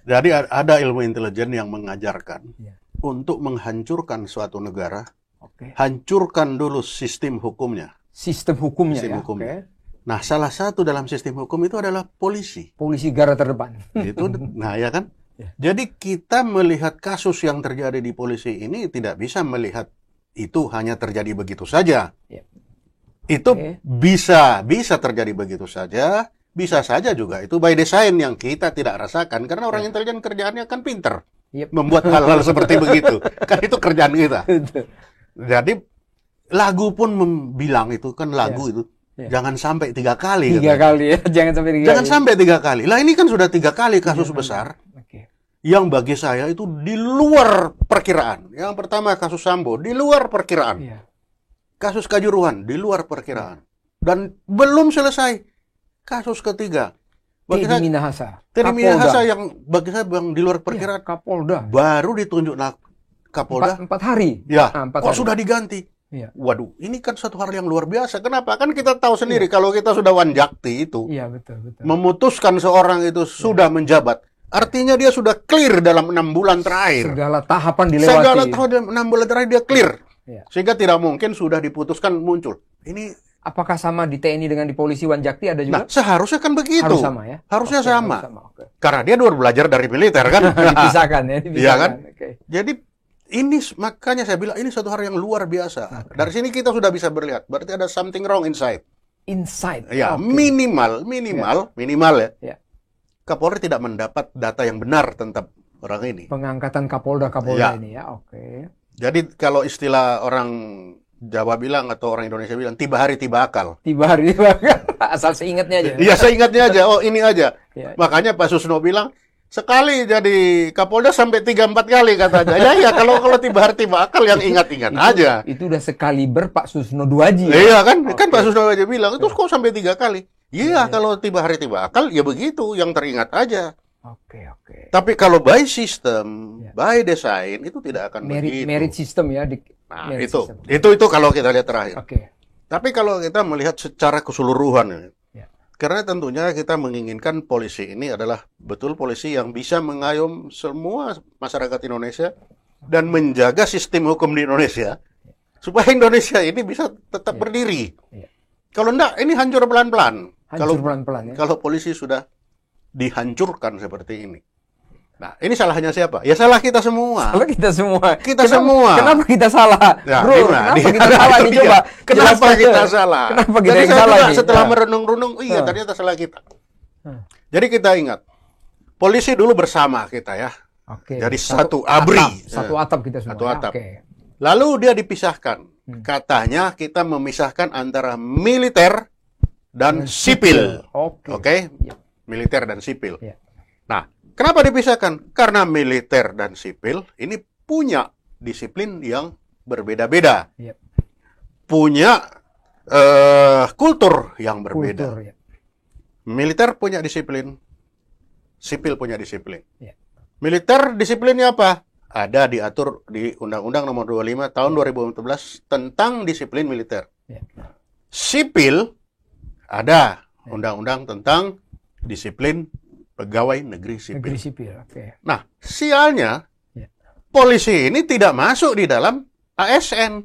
Jadi ada ilmu intelijen yang mengajarkan Ya. untuk menghancurkan suatu negara, Oke. hancurkan dulu sistem hukumnya. Sistem hukumnya Sistem ya. hukumnya. Oke. Nah, salah satu dalam sistem hukum itu adalah polisi. Polisi garda terdepan. Itu, nah ya kan? Ya. Jadi kita melihat kasus yang terjadi di polisi ini tidak bisa melihat itu hanya terjadi begitu saja. Ya. Itu Oke. bisa terjadi begitu saja, bisa saja juga itu by design yang kita tidak rasakan karena orang intelijen kerjaannya kan pinter. Yep. Membuat hal-hal seperti begitu. Kan itu kerjaan kita. Jadi lagu pun bilang itu kan lagu itu. Jangan sampai 3 kali. 3 kali ya. Jangan sampai 3 Jangan kali. sampai 3 kali. Lah ini kan sudah 3 kali kasus besar. Oke. Yang bagi saya itu di luar perkiraan. Yang pertama kasus Sambo, di luar perkiraan. Iya. Kasus Kanjuruhan, di luar perkiraan. Dan belum selesai. Kasus ketiga. Bagi Teddy saya, Minahasa. Teddy Kapolda. Minahasa yang bagi saya yang di luar perkiraan. Iya, Kapolda. Baru ditunjuk Kapolda. 4 hari. Ya, Ah, 4 kok hari. sudah diganti? Iya. Waduh, ini kan suatu hal yang luar biasa. Kenapa? Kan kita tahu sendiri kalau kita sudah wanjakti itu, Iya, betul. memutuskan seorang itu sudah menjabat. Artinya dia sudah clear dalam 6 bulan terakhir. Segala tahapan dilewati. Segala tahun dalam 6 bulan terakhir dia clear. Iya. Sehingga tidak mungkin sudah diputuskan muncul. Ini, Apakah sama di TNI dengan di polisi Wanjakti ada juga? nah seharusnya kan begitu. Harus sama ya? Harusnya Oke, sama. harus sama. Oke. Karena dia baru belajar dari militer kan. Dipisahkan ya, dipisahkan. Iya kan? Oke. Jadi ini makanya saya bilang ini suatu hal yang luar biasa. Dari sini kita sudah bisa melihat. Berarti ada something wrong inside. Inside. Ya, Oke. minimal ya. Ya. Kapolri tidak mendapat data yang benar tentang orang ini. Pengangkatan Kapolda Ya. ini ya. Oke. Jadi kalau istilah orang Jawa bilang atau orang Indonesia bilang tiba hari tiba akal. Tiba hari asal seingatnya aja. Iya, saya ingatnya aja. Oh, ini aja. Ya. Makanya Pak Susno bilang sekali jadi Kapolda sampai 3-4 kali katanya. Ya, kalau tiba hari tiba akal yang ingat-ingat aja. Itu udah sekaliber Pak Susno Duaji. Iya kan? Oke. Kan Pak Susno aja bilang, itu kok sampai 3 kali? Iya, kalau tiba hari tiba akal ya begitu, yang teringat aja. Oke. Tapi kalau by system, Ya. by design itu tidak akan begitu. Merit system ya. Nah, merit itu. system. Itu kalau kita lihat terakhir. Oke. Tapi kalau kita melihat secara keseluruhan, Ya. karena tentunya kita menginginkan polisi ini adalah betul polisi yang bisa mengayom semua masyarakat Indonesia dan menjaga sistem hukum di Indonesia supaya Indonesia ini bisa tetap berdiri. Ya. Kalau enggak, ini hancur pelan-pelan. Hancur pelan-pelan ya. Kalau polisi sudah dihancurkan seperti ini. Nah, ini salahnya siapa? Ya salah kita semua. Salah kita semua. Kita semua. Kenapa kita salah? Ya, Bro, gimana? kenapa kita salah nih? Coba. Kenapa jelaskan. kita salah? Kenapa kita Jadi yang saya salah juga nih? setelah Ya. merenung-renung, iya ternyata salah kita. Jadi kita ingat, polisi dulu bersama kita ya. Oke. Jadi satu abri. Satu atap kita semua. Satu ya? atap. Oke. Lalu dia dipisahkan. Katanya kita memisahkan antara militer dan sipil. Oke. Oke? Ya. Militer dan sipil. Ya. Nah, kenapa dipisahkan? Karena militer dan sipil ini punya disiplin yang berbeda-beda. Ya. Punya kultur yang berbeda. Kultur, ya. Militer punya disiplin, sipil punya disiplin. Ya. Militer disiplinnya apa? Ada diatur di Undang-Undang Nomor 25 Tahun 2014 tentang disiplin militer. Ya. Sipil ada undang-undang tentang disiplin pegawai negeri sipil. Negeri sipil. Oke. Nah, sialnya Ya. polisi ini tidak masuk di dalam ASN.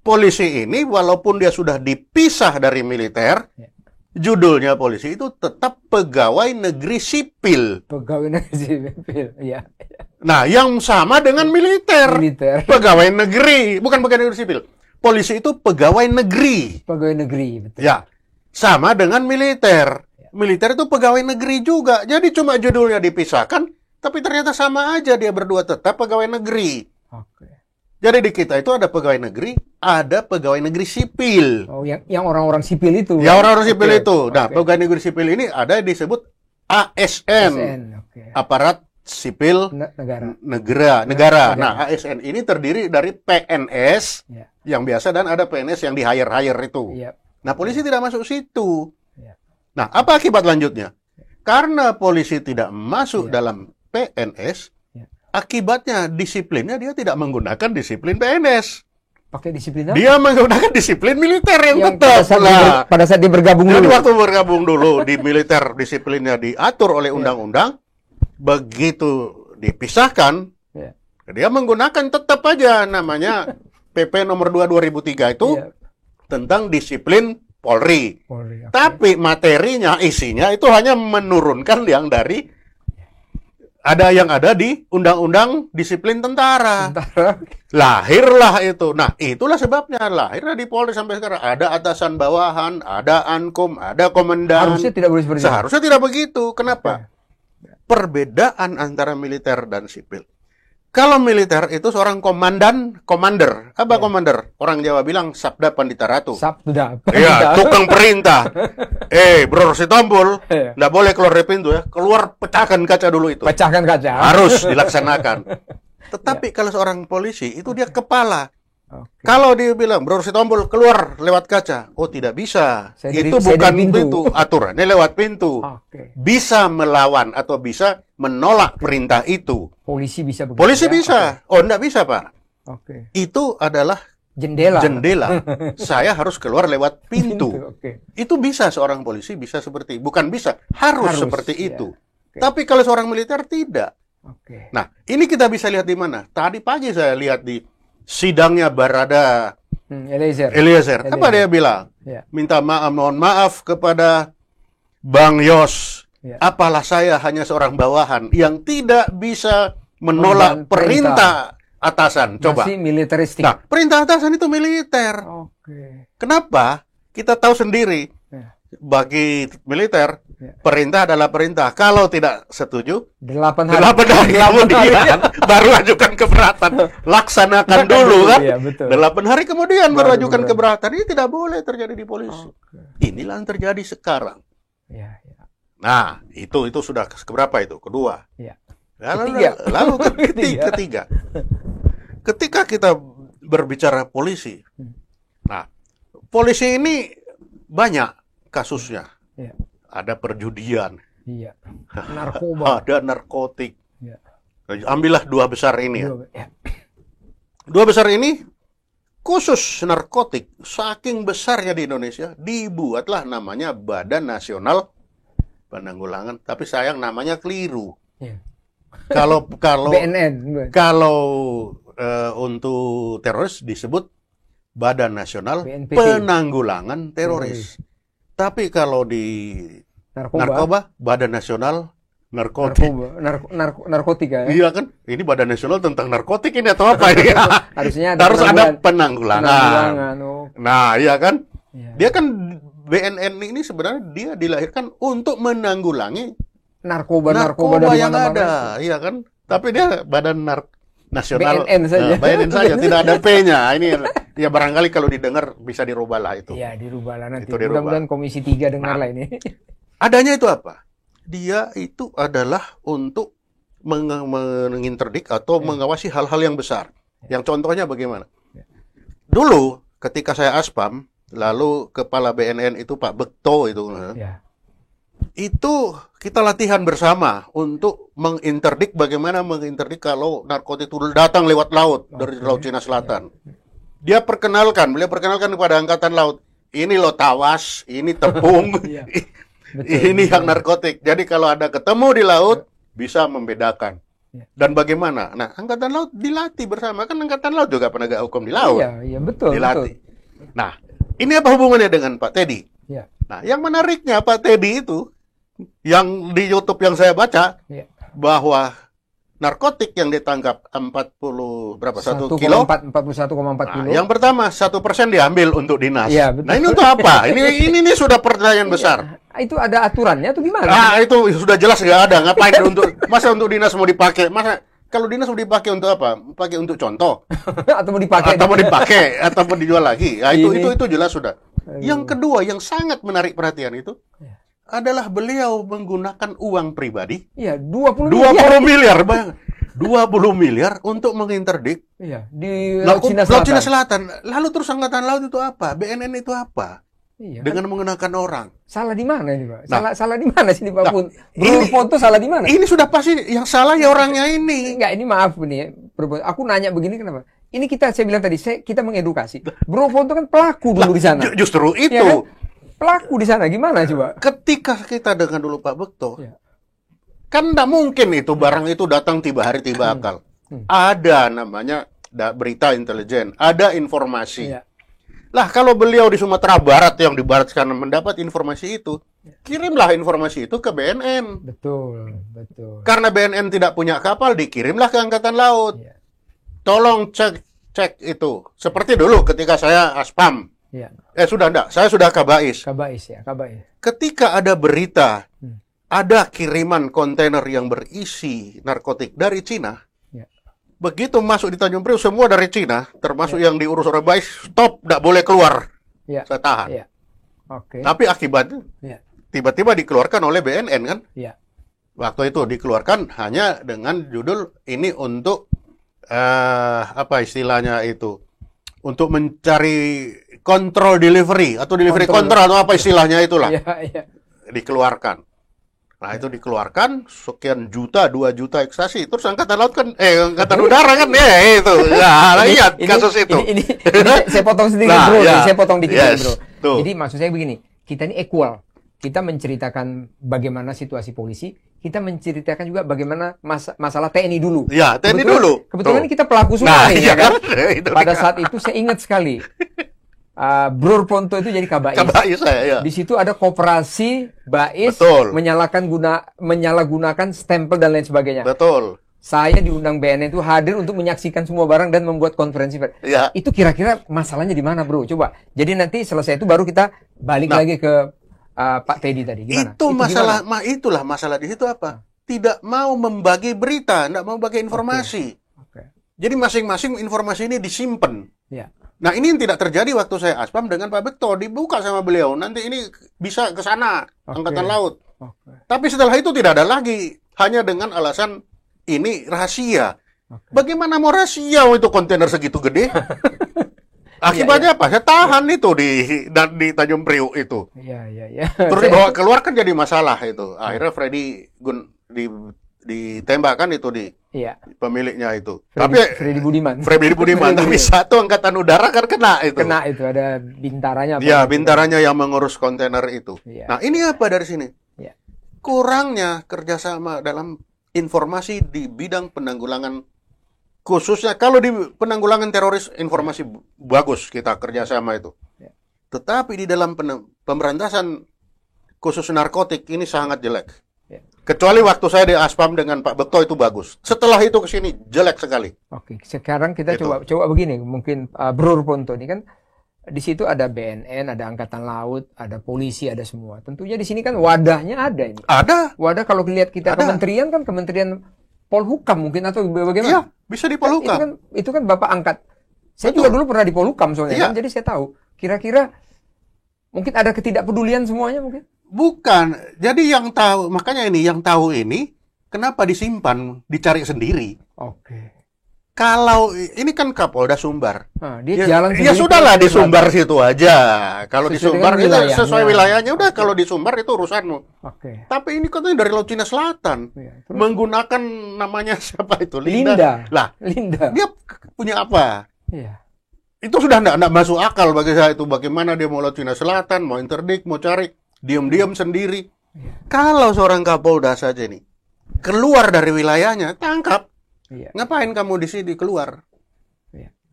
Polisi ini walaupun dia sudah dipisah dari militer, Ya. judulnya polisi itu tetap pegawai negeri sipil. Pegawai negeri sipil. Iya. Nah, yang sama dengan militer. Militer. Pegawai negeri, bukan pegawai negeri sipil. Polisi itu pegawai negeri. Pegawai negeri. Betul. Ya, sama dengan militer. Militer itu pegawai negeri juga. Jadi cuma judulnya dipisahkan, tapi ternyata sama aja dia berdua tetap pegawai negeri. Oke. Jadi di kita itu ada pegawai negeri, ada pegawai negeri sipil. Oh, yang orang-orang sipil itu. Ya orang-orang sipil Oke. itu. Nah, Oke. pegawai negeri sipil ini ada disebut ASN, ASN. Oke. aparat sipil Negara. negara. Nah, ASN ini terdiri dari PNS Ya. yang biasa dan ada PNS yang di hire itu. Iya. Nah, polisi tidak masuk situ. Ya. Nah, apa akibat lanjutnya? Karena polisi tidak masuk dalam PNS, akibatnya disiplinnya dia tidak menggunakan disiplin PNS. Pakai disiplin apa? Dia menggunakan disiplin militer yang Yang tetap lah. pada saat dia bergabung Jadi dulu. waktu bergabung dulu di militer disiplinnya diatur oleh undang-undang, begitu dipisahkan, Ya. dia menggunakan tetap aja namanya PP nomor 2 2003 itu Iya. tentang disiplin Polri. Polri, oke. Tapi materinya, isinya itu hanya menurunkan yang ada di Undang-Undang Disiplin Tentara. Tentara. Lahirlah itu. Nah, itulah sebabnya lahirnya di Polri sampai sekarang. Ada atasan bawahan, ada ankom, ada komandan. Harusnya tidak boleh seperti itu. Seharusnya tidak begitu. Kenapa? Oke. Perbedaan antara militer dan sipil. Kalau militer itu seorang komander. Apa komander? Orang Jawa bilang Sabda Pandita Ratu. Sabda. Iya, tukang perintah. Bro Sitompul, Iya. nggak boleh keluar dari pintu ya. Keluar, pecahkan kaca dulu itu. Pecahkan kaca. Harus dilaksanakan. Tetapi kalau seorang polisi, itu dia kepala. Oke. Kalau dia bilang, Bro Sitompul, keluar lewat kaca. Oh, tidak bisa. Saya Itu dari bukan pintu. pintu. Aturannya lewat pintu. Oke. Bisa melawan atau bisa menolak perintah itu. Polisi bisa begitu. Polisi ya? bisa. Oh, enggak bisa, Pak. Oke. Itu adalah Jendela. jendela. Saya harus keluar lewat pintu. Oke. Itu bisa seorang polisi bisa seperti, bukan bisa, harus seperti ya. itu. Oke. Tapi kalau seorang militer tidak. Oke. Nah, ini kita bisa lihat di mana? Tadi pagi saya lihat di sidangnya Barada Eliezer. Apa dia bilang? Ya. Minta maaf, mohon maaf kepada Bang Yos. Ya. Apalah saya hanya seorang bawahan yang tidak bisa menolak Perintah. perintah atasan. Coba. Masih militeristik. Nah, perintah atasan itu militer. Oke. Kenapa? Kita tahu sendiri. Ya. Bagi militer, Ya. perintah adalah perintah. Kalau tidak setuju, 8 hari. 8 hari kemudian baru ajukan keberatan. Laksanakan dulu kan. Iya, betul. 8 hari kemudian baru Baru ajukan keberatan. keberatan. Ini tidak boleh terjadi di polisi. Oke. Inilah yang terjadi sekarang. Ya, ya. Nah, itu sudah keberapa itu? Kedua. Ya. Lalu ketiga. Ketika kita berbicara polisi. Nah, polisi ini banyak kasusnya. Ya. Ada perjudian, Iya. Narkoba. ada narkotik. Ya. Ambillah dua besar ini ya. Ya. Dua besar ini khusus narkotik, saking besarnya di Indonesia, dibuatlah namanya Badan Nasional Penanggulangan. Tapi sayang namanya keliru. Ya. Kalau BNN. kalau untuk teroris disebut Badan Nasional BNPT. Penanggulangan Teroris. Tapi kalau di narkoba Badan Nasional Narkotik. Narkotika ya. Iya kan? Ini Badan Nasional tentang narkotik ini atau apa ini? Harusnya Harus ada penanggulangan. Oh. Nah, iya kan? Ya. Dia kan BNN ini sebenarnya dia dilahirkan untuk menanggulangi Narkoba yang dari mana-mana. ada, iya kan? Tapi dia Badan Nasional BNN saja. BNN saja, tidak ada P-nya. Ini ya barangkali kalau didengar bisa dirubah lah itu. Iya, dirubah lah nanti. Itu dirubah. Mudah-mudahan Komisi 3 dengar lah ini. Adanya itu apa? Dia itu adalah untuk menginterdik atau mengawasi hal-hal yang besar. Yang contohnya bagaimana? Dulu ketika saya Aspam, lalu kepala BNN itu Pak Bekto itu. Ya. Itu kita latihan bersama untuk menginterdik bagaimana menginterdik kalau narkotik itu datang lewat laut dari Laut Cina Selatan. Beliau perkenalkan kepada Angkatan Laut. Ini loh tawas, ini tepung, Iya. ini yang narkotik. Jadi kalau ada ketemu di laut bisa membedakan. Dan bagaimana? Nah, Angkatan Laut dilatih bersama, kan Angkatan Laut juga penegak hukum di laut. Iya, betul. Dilatih. Nah, ini apa hubungannya dengan Pak Teddy? Ya. Nah, yang menariknya Pak Teddy itu, yang di YouTube yang saya baca, Ya. bahwa narkotik yang ditangkap 40 berapa? 1 kilo? 41,4 Nah, kilo. yang pertama 1% diambil untuk dinas. Iya, betul. Nah, ini untuk apa? Ini sudah pertanyaan besar. Itu ada aturannya atau gimana? Ah, itu sudah jelas nggak ada. Ngapain masa untuk dinas mau dipakai? Masa kalau dinas mau dipakai untuk apa? Pakai untuk contoh? Atau mau dipakai? Atau mau dipakai? Atau mau dijual lagi? Nah, Ini. itu jelas sudah. Yang kedua yang sangat menarik perhatian itu adalah beliau menggunakan uang pribadi. Iya, 20 20 miliar, bayang. 20 miliar untuk menginterdik Iya, di Laut Laut Cina Selatan. Selatan. Lalu terus Angkatan Laut itu apa? BNN itu apa? Iya. Dengan menggunakan orang. Salah di mana ini, Pak? Nah. Salah di mana sini, Pak Nah, Pun? ini- Foto salah di mana? Ini sudah pasti yang salah ya orangnya ini. Enggak, ini maaf nih ya. Aku nanya begini kenapa? Ini saya bilang tadi, kita mengedukasi. Bro Foto kan pelaku dulu di sana. Justru itu. Ya kan? Pelaku di sana gimana coba? Ketika kita dengar dulu Pak Bekto, Ya. Kan nggak mungkin itu barang itu datang tiba hari tiba akal. Ada namanya berita intelijen, ada informasi. Iya. Lah kalau beliau di Sumatera Barat yang di barat sekarang mendapat informasi itu, kirimlah informasi itu ke BNN. Betul, betul. Karena BNN tidak punya kapal, dikirimlah ke Angkatan Laut. Iya. Tolong cek itu. Seperti dulu ketika saya Aspam. Iya. Sudah enggak, saya sudah Kabais. Kabais. Ketika ada berita, ada kiriman kontainer yang berisi narkotik dari Cina. Begitu masuk di Tanjung Priok, semua dari Cina, termasuk yang diurus oleh Bais, stop, tidak boleh keluar. Saya tahan. Oke. Tapi akibatnya, tiba-tiba dikeluarkan oleh BNN kan? Waktu itu dikeluarkan hanya dengan judul ini untuk, apa istilahnya itu, untuk mencari kontrol delivery, atau delivery kontrol, atau apa istilahnya itulah. Dikeluarkan. Nah, itu dikeluarkan sekian juta, 2 juta ekstasi. Terus Angkatan Laut kan, Angkatan Udara kan, itu. Nah, lihat kasus itu. Ini saya potong sedikit, bro. Saya potong dikit, bro. Tuh. Jadi maksud saya begini, kita ini equal. Kita menceritakan bagaimana situasi polisi, kita menceritakan juga bagaimana masalah TNI dulu. Ya, TNI dulu. Kebetulan Tuh. kita pelaku semua ini, iya kan? Itu Pada saat itu saya ingat sekali. Bro Ponto itu jadi Kabais. Kabais saya, ya. Di situ ada koperasi Bais Betul. menyalahgunakan stempel dan lain sebagainya. Betul. Saya diundang BNN itu hadir untuk menyaksikan semua barang dan membuat konferensi pers. Ya. Itu kira-kira masalahnya di mana, bro? Coba. Jadi nanti selesai itu baru kita balik lagi ke Pak Teddy tadi. Gimana? Itu masalah, itulah masalah di situ apa? Tidak mau membagi berita, tidak mau bagi informasi. Okay. Jadi masing-masing informasi ini disimpan. Ya. Nah, ini yang tidak terjadi waktu saya Aspam dengan Pak Bekto, dibuka sama beliau. Nanti ini bisa ke sana, Angkatan Laut. Tapi setelah itu tidak ada lagi, hanya dengan alasan ini rahasia. Bagaimana mau rahasia itu kontainer segitu gede? Akibatnya apa? Saya tahan itu di Tanjung Priok itu. Iya. Terus dibawa keluar kan jadi masalah itu. Akhirnya Freddy ditembakkan itu di pemiliknya itu. Freddy Budiman. Tapi satu Angkatan Udara kan kena itu. Kena itu, ada bintaranya. Ya, bintaranya yang mengurus kontainer itu. Ya. Nah, ini apa dari sini? Ya. Kurangnya kerjasama dalam informasi di bidang penanggulangan. Khususnya kalau di penanggulangan teroris, informasi bagus kita kerjasama itu. Ya. Tetapi di dalam pemberantasan khusus narkotik ini sangat jelek. Kecuali waktu saya di Aspam dengan Pak Bekto itu bagus. Setelah itu ke sini jelek sekali. Oke, sekarang kita coba begini, mungkin Bro Ponto ini kan di situ ada BNN, ada Angkatan Laut, ada polisi, ada semua. Tentunya di sini kan wadahnya ada ini. Ada. Wadah kalau lihat kita kementerian kan Kementerian Polhukam mungkin atau bagaimana? Iya, bisa di Polhukam. Itu kan Bapak angkat. Saya juga dulu pernah di Polhukam soalnya kan, jadi saya tahu. Kira-kira mungkin ada ketidakpedulian semuanya mungkin. Bukan. Jadi yang tahu, makanya yang tahu ini kenapa disimpan, dicari sendiri. Oke. Kalau ini kan Kapolda Sumbar. Dia jalan sendiri. Ya sudahlah di Sumbar situ aja. Kalau di Sumbar itu sesuai wilayahnya, udah kalau di Sumbar itu urusanmu. Oke. Tapi ini katanya dari Laut Cina Selatan. Menggunakan namanya siapa itu? Linda. Linda. Dia punya apa? Iya. Itu sudah enggak masuk akal bagi saya itu. Bagaimana dia mau Laut Cina Selatan, mau interdik, mau cari. Diam-diam sendiri. Kalau seorang Kapolda saja nih keluar dari wilayahnya, tangkap. Ngapain kamu di sini keluar?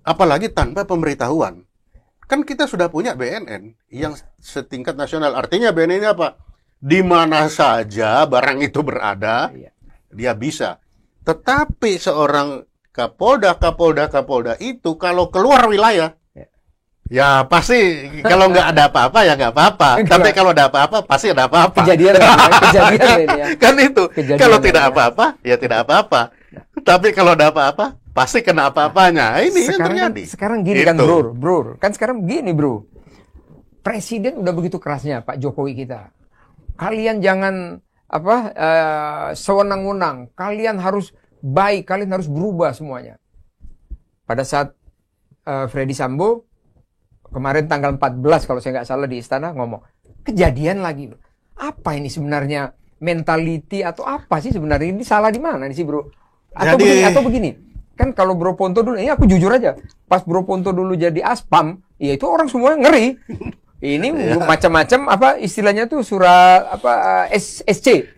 Apalagi tanpa pemberitahuan. Kan kita sudah punya BNN yang setingkat nasional. Artinya BNN ini apa? Di mana saja barang itu berada, dia bisa. Tetapi seorang Kapolda itu kalau keluar wilayah, ya pasti kalau nggak ada apa-apa ya nggak apa-apa. Tapi kalau ada apa-apa pasti ada apa-apa. Kejadian ini ya. Kan itu. Kalau tidak apa-apa ya tidak apa-apa. Tapi kalau ada apa-apa pasti kena apa-apanya. Ini yang terjadi. Sekarang gini kan bro. Kan sekarang gini bro. Presiden udah begitu kerasnya Pak Jokowi kita. Kalian jangan sewenang-wenang. Kalian harus baik. Kalian harus berubah semuanya. Pada saat Freddy Sambo kemarin tanggal 14 kalau saya nggak salah di istana ngomong kejadian lagi. Apa ini sebenarnya mentality atau apa sih sebenarnya ini salah di mana nih sih bro? Atau begini. Kan kalau Bro Ponto dulu, ini aku jujur aja. Pas Bro Ponto dulu jadi Aspam, ya itu orang semua ngeri. Ini macam-macam apa istilahnya tuh surat apa SC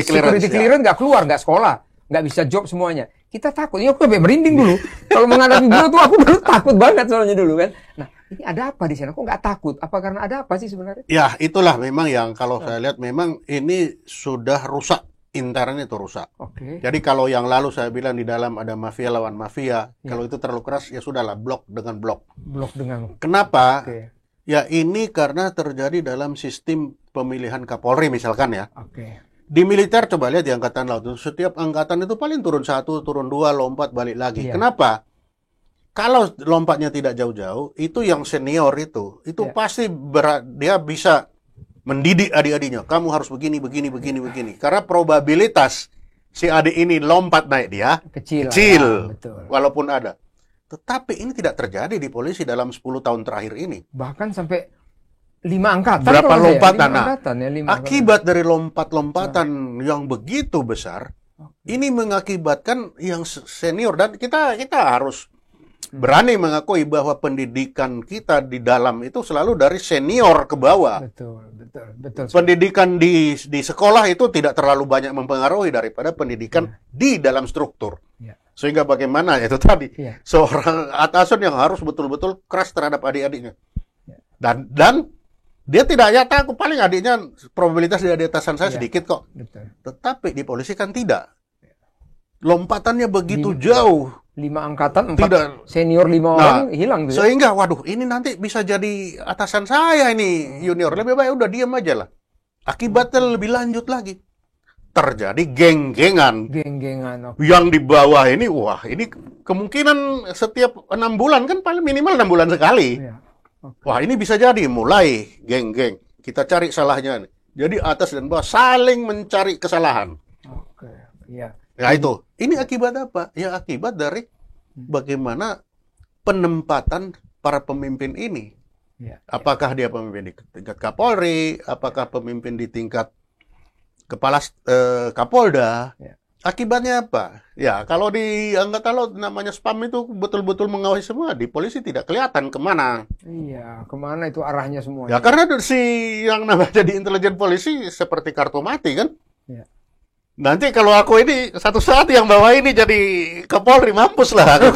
security clearance nggak keluar, nggak sekolah, nggak bisa job semuanya. Kita takut. Ini aku sampai merinding dulu. Kalau menghadapi beliau tuh aku dulu takut banget soalnya dulu kan. Nah, ini ada apa di sana? Kok nggak takut? Apa karena ada apa sih sebenarnya? Ya, itulah memang yang kalau saya lihat memang ini sudah rusak. Intern itu rusak. Oke. Jadi kalau yang lalu saya bilang di dalam ada mafia lawan mafia, kalau itu terlalu keras ya sudahlah blok dengan blok. Blok dengan. Kenapa? Oke. Ya ini karena terjadi dalam sistem pemilihan Kapolri misalkan ya. Oke. Di militer coba lihat di angkatan laut itu setiap angkatan itu paling turun 1, turun 2, lompat balik lagi. Iya. Kenapa? Kalau lompatnya tidak jauh-jauh, itu yang senior itu pasti dia bisa mendidik adik-adiknya. Kamu harus begini. Karena probabilitas si adik ini lompat naik dia Kecil. Ya, betul. walaupun ada. Tetapi ini tidak terjadi di polisi dalam 10 tahun terakhir ini. Bahkan sampai 5 angkatan. Berapa lompatan? Akibat dari lompat-lompatan yang begitu besar, ini mengakibatkan yang senior. Dan kita harus berani mengakui bahwa pendidikan kita di dalam itu selalu dari senior ke bawah. Betul. Pendidikan di sekolah itu tidak terlalu banyak mempengaruhi daripada pendidikan di dalam struktur. Ya. Sehingga bagaimana itu tadi Ya. seorang atasan yang harus betul-betul keras terhadap adik-adiknya. Ya. Dan dia tidak takut, paling adiknya probabilitas di atasan saya sedikit kok. Betul. Tetapi di polisi kan tidak. Lompatannya begitu jauh. 5 angkatan, 4 Tidak. senior 5 orang hilang tuh. Sehingga waduh ini nanti bisa jadi atasan saya ini junior. Lebih baik udah diam aja lah. Akibatnya lebih lanjut lagi. Terjadi geng-gengan. Geng-gengan. Okay. Yang di bawah ini, wah ini kemungkinan setiap 6 bulan kan paling minimal 6 bulan sekali. Ya. Okay. Wah ini bisa jadi mulai geng-geng. Kita cari salahnya. Jadi atas dan bawah saling mencari kesalahan. Oke, iya. Ya itu. Ini akibat apa? Ya akibat dari bagaimana penempatan para pemimpin ini. Ya. Apakah dia pemimpin di tingkat Kapolri, apakah pemimpin di tingkat kepala Kapolda. Ya. Akibatnya apa? Ya kalau di angkatan laut namanya spam itu betul-betul mengawasi semua. Di polisi tidak kelihatan kemana. Iya, kemana itu arahnya semuanya. Ya karena si yang namanya di intelijen polisi seperti kartu mati kan. Ya. Nanti kalau aku ini satu saat yang bawa ini jadi Kapolri, mampus lah aku.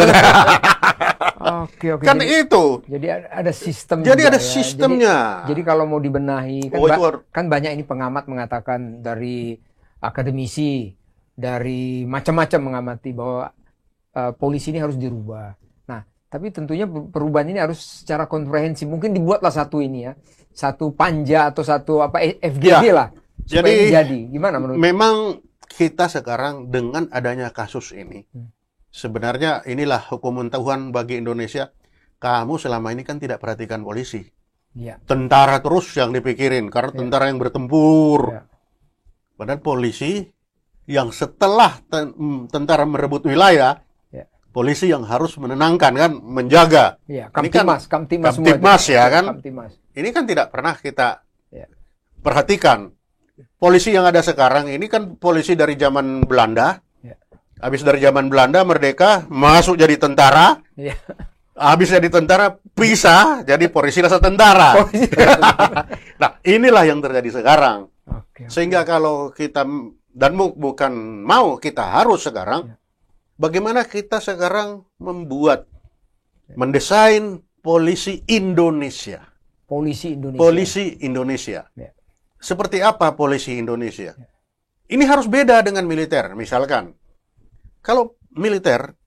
Oke. Kan itu. Jadi ada sistem. Jadi juga, ada ya. sistemnya. Jadi kalau mau dibenahi kan banyak ini pengamat mengatakan dari akademisi, dari macam-macam mengamati bahwa polisi ini harus dirubah. Nah, tapi tentunya perubahan ini harus secara komprehensif. Mungkin dibuatlah satu ini ya, satu panja atau satu FGD ya. lah. Jadi gimana menurut? Memang kita sekarang dengan adanya kasus ini, sebenarnya inilah hukuman Tuhan bagi Indonesia. Kamu selama ini kan tidak perhatikan polisi. Ya. Tentara terus yang dipikirin, karena tentara yang bertempur. Ya. Padahal polisi yang setelah tentara merebut wilayah, polisi yang harus menenangkan kan, menjaga. Ya, Kamtibmas ya kan. Kamtibmas. Ini kan tidak pernah kita perhatikan. Polisi yang ada sekarang ini kan polisi dari zaman Belanda. Ya. Habis dari zaman Belanda merdeka, masuk jadi tentara. Ya. Habis jadi tentara, pisah jadi polisi rasa tentara. Nah, inilah yang terjadi sekarang. Okay. Sehingga kalau kita dan bukan mau, kita harus sekarang bagaimana kita sekarang mendesain polisi Indonesia. Polisi Indonesia. Ya. Seperti apa polisi Indonesia? Ini harus beda dengan militer. Misalkan, kalau militer,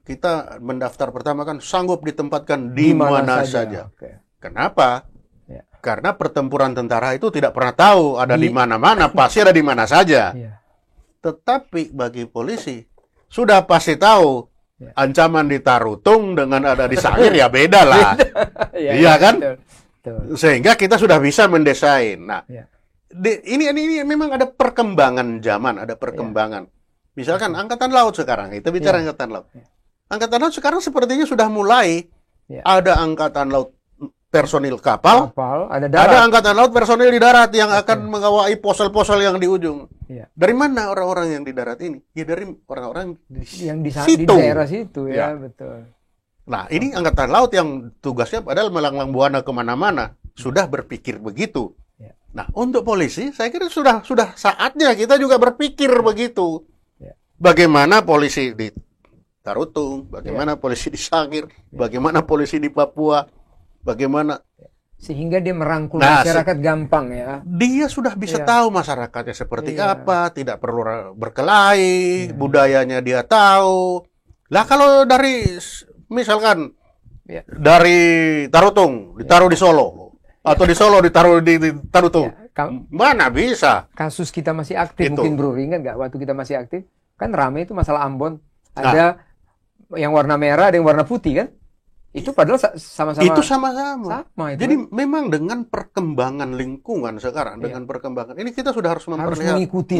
kita mendaftar pertama kan sanggup ditempatkan di mana saja. Okay. Kenapa? Ya. Karena pertempuran tentara itu tidak pernah tahu ada di mana-mana, pasti ada di mana saja. Ya. Tetapi bagi polisi, sudah pasti tahu ancaman di Tarutung dengan ada di Sangir ya beda lah. Iya kan? Betul. Sehingga kita sudah bisa mendesain. Nah, ini memang ada perkembangan zaman, ada perkembangan. Misalkan Angkatan Laut sekarang, kita bicara Angkatan Laut. Angkatan Laut sekarang sepertinya sudah mulai ada Angkatan Laut personil kapal, ada Angkatan Laut personil di darat yang akan mengawai pos-pos yang di ujung. Dari mana orang-orang yang di darat ini? Ya dari orang-orang yang di daerah situ betul. Nah, ini Angkatan Laut yang tugasnya padahal melanglang buana kemana-mana. sudah berpikir begitu. Ya. Nah, untuk polisi, saya kira sudah saatnya kita juga berpikir begitu. Ya. Bagaimana polisi di Tarutung, bagaimana polisi di Sangir, bagaimana polisi di Papua, bagaimana sehingga dia merangkul masyarakat gampang ya. Dia sudah bisa tahu masyarakatnya seperti apa, tidak perlu berkelahi, budayanya dia tahu. Lah kalau dari misalkan dari Tarutung ditaruh di Solo atau di Solo ditaruh di Tarutung, mana bisa? Kasus kita masih aktif mungkin bro, ingat nggak waktu kita masih aktif kan rame itu masalah Ambon, ada yang warna merah, ada yang warna putih kan? Itu padahal sama-sama. Itu sama-sama. Sama, itu jadi kan? memang dengan perkembangan lingkungan sekarang, dengan perkembangan ini kita sudah harus mengikuti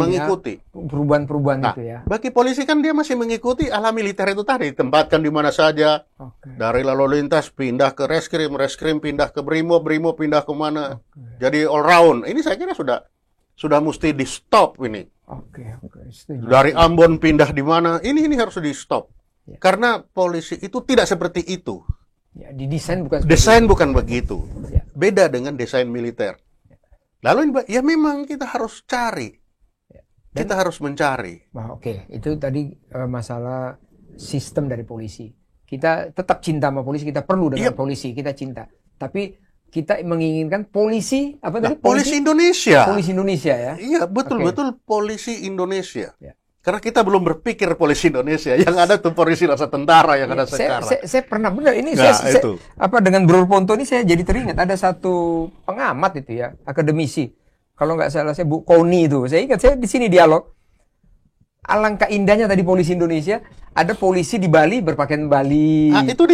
perubahan-perubahan itu ya. Bagi polisi kan dia masih mengikuti ala militer itu tadi, tempatkan di mana saja. Dari lalu lintas pindah ke reskrim pindah ke brimob pindah ke mana. Jadi all round. Ini saya kira sudah mesti di stop ini. Dari Ambon pindah di mana? Ini harus di stop. Karena polisi itu tidak seperti itu. Ya, didesain bukan bukan begitu. Beda dengan desain militer. Lalu ya memang kita harus cari. Kita harus mencari. Itu tadi masalah sistem dari polisi. Kita tetap cinta sama polisi, kita perlu dengan polisi, kita cinta. Tapi kita menginginkan polisi Polisi Indonesia. Polisi Indonesia ya. Iya, betul polisi Indonesia. Karena kita belum berpikir polisi Indonesia, yang ada tuh polisi rasa tentara yang ada sekarang. Saya pernah benar ini dengan Bro Ponto ini saya jadi teringat ada satu pengamat itu ya, akademisi. Kalau nggak salah saya Bu Koni itu. Saya ingat saya di sini dialog. Alangkah indahnya tadi polisi Indonesia, ada polisi di Bali berpakaian Bali. Itu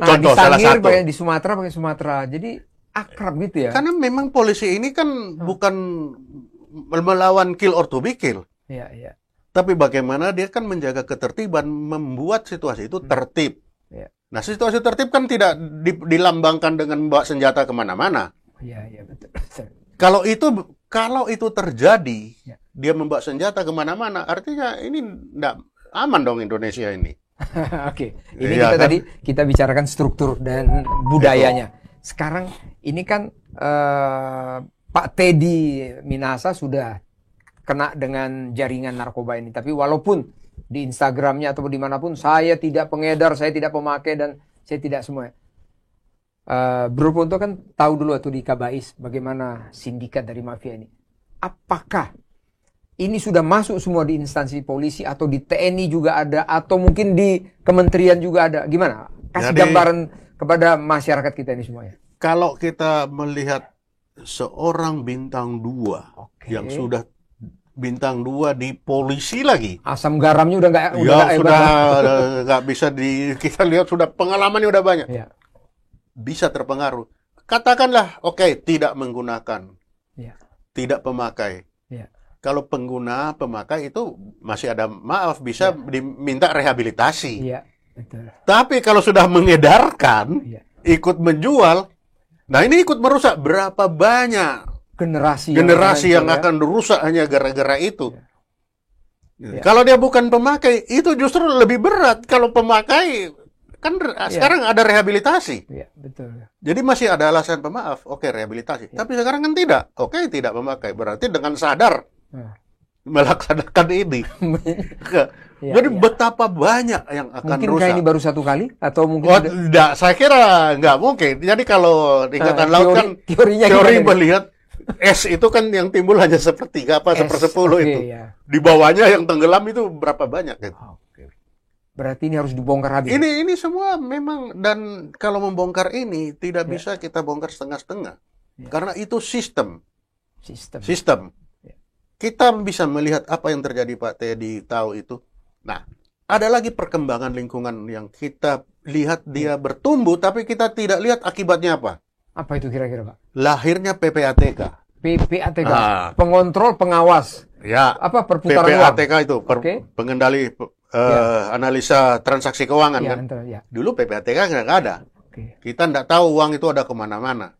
contoh salah satu. Di Sumatera pakai Sumatera. Jadi akrab gitu ya. Karena memang polisi ini kan bukan melawan kill or to be kill. Iya. Tapi bagaimana dia kan menjaga ketertiban, membuat situasi itu tertib. Nah, situasi tertib kan tidak dilambangkan dengan membawa senjata kemana-mana. Iya, betul. Kalau itu terjadi, dia membawa senjata kemana-mana, artinya ini tidak aman dong Indonesia ini. Ini tadi kita bicarakan struktur dan budayanya. Sekarang ini kan Pak Teddy Minasa sudah kena dengan jaringan narkoba ini. Tapi walaupun di Instagramnya atau dimanapun, saya tidak pengedar, saya tidak pemakai, dan saya tidak semua. Bro Ponto kan tahu dulu waktu di Kabais bagaimana sindikat dari mafia ini. Apakah ini sudah masuk semua di instansi polisi atau di TNI juga ada, atau mungkin di kementerian juga ada? Gimana? Kasih gambaran kepada masyarakat kita ini semuanya. Kalau kita melihat seorang bintang 2 yang sudah bintang 2 di polisi lagi. Asam garamnya udah nggak bisa kita lihat sudah pengalamannya udah banyak. Bisa terpengaruh. Katakanlah tidak menggunakan. Tidak pemakai. Kalau pengguna pemakai itu masih ada bisa diminta rehabilitasi. Betul. Tapi kalau sudah mengedarkan, ikut menjual, nah ini ikut merusak berapa banyak generasi yang akan rusak hanya gara-gara itu. Kalau dia bukan pemakai, itu justru lebih berat. Kalau pemakai, kan sekarang ada rehabilitasi. Betul. Jadi masih ada alasan pemaaf, rehabilitasi. Tapi sekarang kan tidak. Tidak memakai. Berarti dengan sadar melaksanakan ini. Jadi betapa banyak yang akan rusak. Mungkin ini baru satu kali? Atau mungkin tidak, saya kira nggak mungkin. Jadi kalau Ikatan Laut kan teori melihat es itu kan yang timbul hanya sepertiga sepersepuluh itu. Di bawahnya yang tenggelam itu berapa banyak gitu. Berarti ini harus dibongkar habis. Ini semua memang, dan kalau membongkar ini tidak bisa kita bongkar setengah-setengah. Karena itu sistem. Kita bisa melihat apa yang terjadi Pak Teddy tahu itu. Nah, ada lagi perkembangan lingkungan yang kita lihat dia bertumbuh tapi kita tidak lihat akibatnya apa. Apa itu kira-kira, Pak? Lahirnya PPATK. Pengontrol pengawas. Perputaran uang. PPATK itu pengendali analisa transaksi keuangan kan. Dulu PPATK nggak ada. Kita nggak tahu uang itu ada kemana-mana.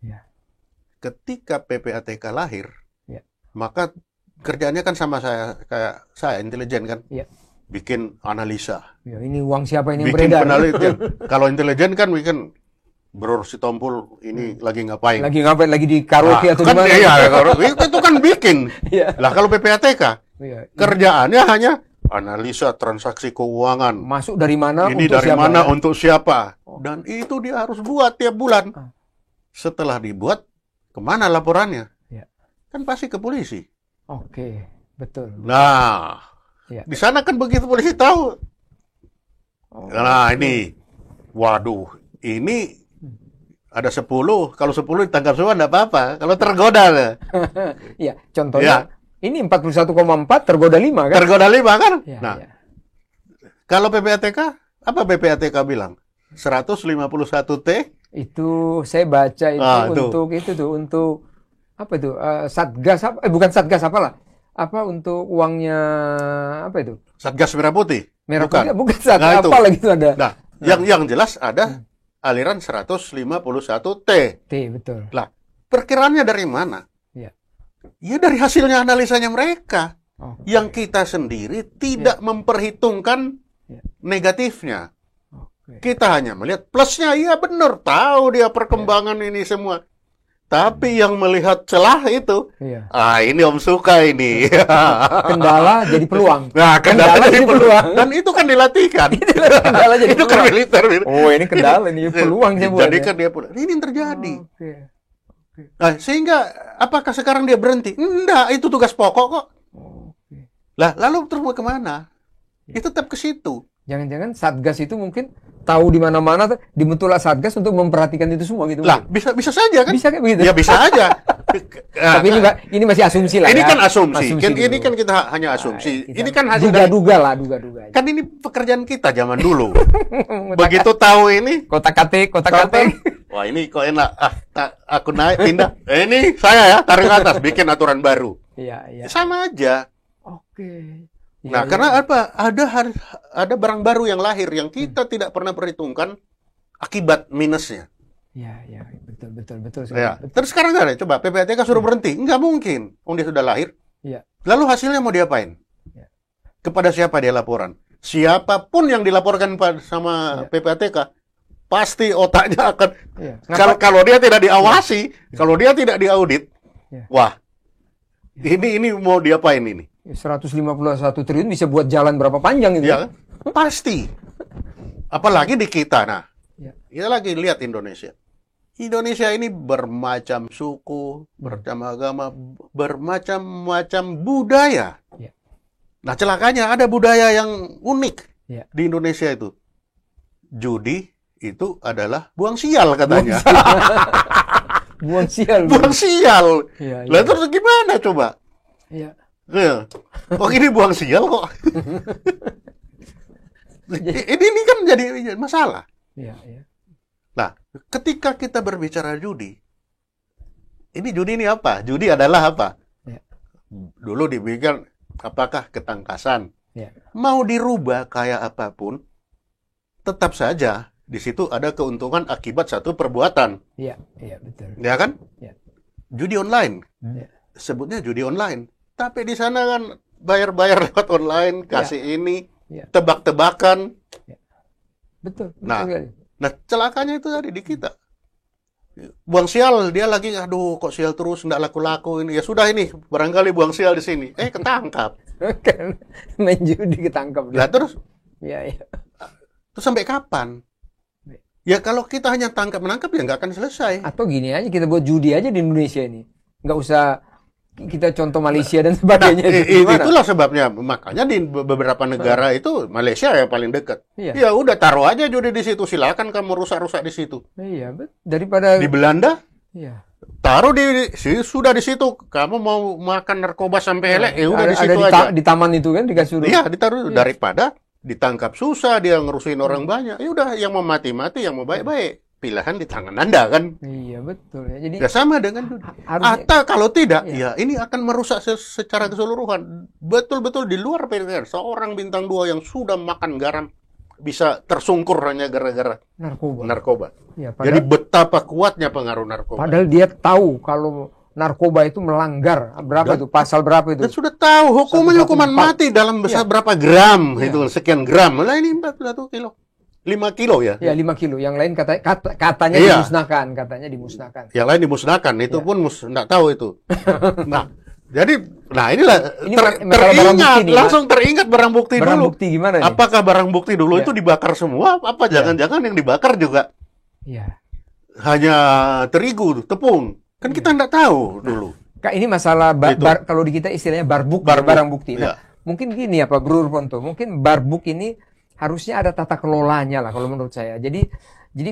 Ketika PPATK lahir, maka kerjaannya kan sama kayak saya intelijen kan. Bikin analisa. Ini uang siapa ini yang bikin beredar? Penelitian. Kalau intelijen kan bikin Bro Sitompul ini lagi ngapain? Lagi ngapain? Lagi di karaoke atau di kan, mana? iya, itu kan bikin. Iya. Lah kalau PPATK, Iya. kerjaannya hanya analisa transaksi keuangan. Masuk dari mana? Ini untuk dari siapa, mana ya? untuk siapa? Dan itu dia harus buat tiap bulan. Setelah dibuat, kemana laporannya? Ya. Kan pasti ke polisi. Oke, betul. Nah, Ya. di sana kan begitu polisi tahu. Oh, Nah, ini, waduh, ini ada 10. Kalau 10 ditangkap semua enggak apa-apa. Kalau tergoda, Iya, contohnya ini 41,4 tergoda 5 kan? tergoda 5 kan? Ya, Nah, ya. kalau PPATK, apa PPATK bilang? 151T? Itu saya baca itu untuk apa itu? Satgas apa? Bukan Satgas apalah. Apa untuk uangnya apa itu? Satgas Merah Putih? Merah Bukan. Putih, bukan Satgas Nah, itu. apa lagi itu ada. Nah, yang jelas ada aliran 151T. T, betul. Lah, perkiraannya dari mana? Ya. Ya dari hasilnya analisanya mereka. Oke. Yang kita sendiri tidak memperhitungkan Ya. negatifnya. Oke. Kita hanya melihat plusnya, iya benar, tahu dia perkembangan ini semua. Tapi yang melihat celah itu, Iya. ini Om suka ini. Kendala jadi peluang. Nah, kendala jadi peluang. Dan itu kan dilatihkan. Kendala jadi Itu kan peluang. militer. Oh, ini kendala nih, peluang saya buat. Jadi kan dia peluang. Ini yang terjadi. Oke. Nah, sehingga apakah sekarang dia berhenti? Enggak, itu tugas pokok kok. Oke. Lah, lalu terus mau kemana? Itu tetap ke situ. Jangan-jangan Satgas itu mungkin tahu di mana-mana dibentuklah Satgas untuk memperhatikan itu semua gitu. Lah, bisa saja kan? Bisa kayak begitu. Ya bisa aja. Tapi ini masih asumsi lah ini ya. kan asumsi. Ini dulu. kan kita hanya asumsi. Kita Ini kan hasil dari, duga-duga. kan ini pekerjaan kita zaman dulu. Begitu tahu ini, Kotak-katik. wah ini kok enak. Aku naik pindah. Ini saya ya tarik ke atas, bikin aturan baru. Iya. Sama aja. Oke. Nah, karena apa? Ada barang baru yang lahir yang kita tidak pernah perhitungkan akibat minusnya. Iya, betul. Ya. Terus sekarang nggak ada. Coba PPATK suruh berhenti, nggak mungkin. Dia sudah lahir. Iya. Lalu hasilnya mau diapain? Ya. Kepada siapa dia laporan? Siapapun yang dilaporkan sama PPATK, pasti otaknya akan. Iya. Kalau dia tidak diawasi, kalau dia tidak diaudit, wah, ini mau diapain ini? 151 triliun bisa buat jalan berapa panjang itu? Ya, pasti. Apalagi di kita. Nah, Ya. kita lagi lihat Indonesia. Indonesia ini bermacam suku, bermacam agama, bermacam-macam budaya. Ya. Nah, celakanya ada budaya yang unik di Indonesia itu. Judi itu adalah buang sial katanya. Buang sial. Buang sial. Iya. Lah terus gimana coba? Iya. Kok ini buang sial kok? ini kan jadi masalah. Iya. Nah, ketika kita berbicara judi ini apa? Judi adalah apa? Ya. Dulu dibikin apakah ketangkasan? Ya. Mau dirubah kayak apapun, tetap saja di situ ada keuntungan akibat satu perbuatan. Iya, betul. Ya kan? Ya. Judi online. Ya. Sebutnya judi online. Tapi di sana kan bayar-bayar lewat online, kasih ini, tebak-tebakan. Betul. Nah, celakanya itu tadi di kita. Buang sial, dia lagi, aduh kok sial terus, nggak laku-laku ini. Ya sudah ini, barangkali buang sial di sini. Ketangkap. Main judi ketangkap. Lah terus? Iya. Terus sampai kapan? Ya kalau kita hanya tangkap-menangkap ya nggak akan selesai. Atau gini aja, kita buat judi aja di Indonesia ini. Nggak usah kita contoh Malaysia dan sebagainya. Itulah sebabnya. Makanya di beberapa negara itu, Malaysia ya paling dekat. Iya. Ya udah taruh aja judi di situ. Silakan kamu rusak-rusak di situ. Iya, daripada di Belanda, taruh sudah di situ. Kamu mau makan narkoba sampai elek, udah di situ aja. Di taman itu kan dikasih. Iya, ditaruh daripada ditangkap susah, dia ngerusuin orang banyak. Ya udah, yang mau mati-mati, yang mau baik-baik. Pilihan di tangan Anda kan. Iya, betul ya. Jadi sama dengan judi. Atau kalau tidak, ya ini akan merusak secara keseluruhan. Betul-betul di luar pilihan. Seorang bintang 2 yang sudah makan garam bisa tersungkur hanya gara-gara narkoba. Ya, jadi betapa kuatnya pengaruh narkoba. Padahal dia tahu kalau narkoba itu melanggar berapa itu pasal berapa itu. Dan sudah tahu hukuman mati dalam besar berapa gram itu sekian gram. Lah ini 41 kilo. 5 kilo ya? Ya 5 kilo. Yang lain katanya Iya. dimusnahkan. Yang lain dimusnahkan, itu Iya. pun nggak tahu itu. Nah, jadi, inilah Ini masalah barang teringat, bukti nih, langsung teringat barang bukti Barang dulu. bukti gimana nih? Apakah barang bukti dulu Iya. itu dibakar semua? Apa jangan-jangan yang dibakar juga Iya. hanya terigu, tepung? Kan kita nggak tahu dulu. Kak, ini masalah Itu. kalau di kita istilahnya barbuk, Barbuk, barang bukti. iya. Nah, mungkin gini ya Pak Bro Ponto, mungkin barbuk ini harusnya ada tata kelolanya lah kalau menurut saya. Jadi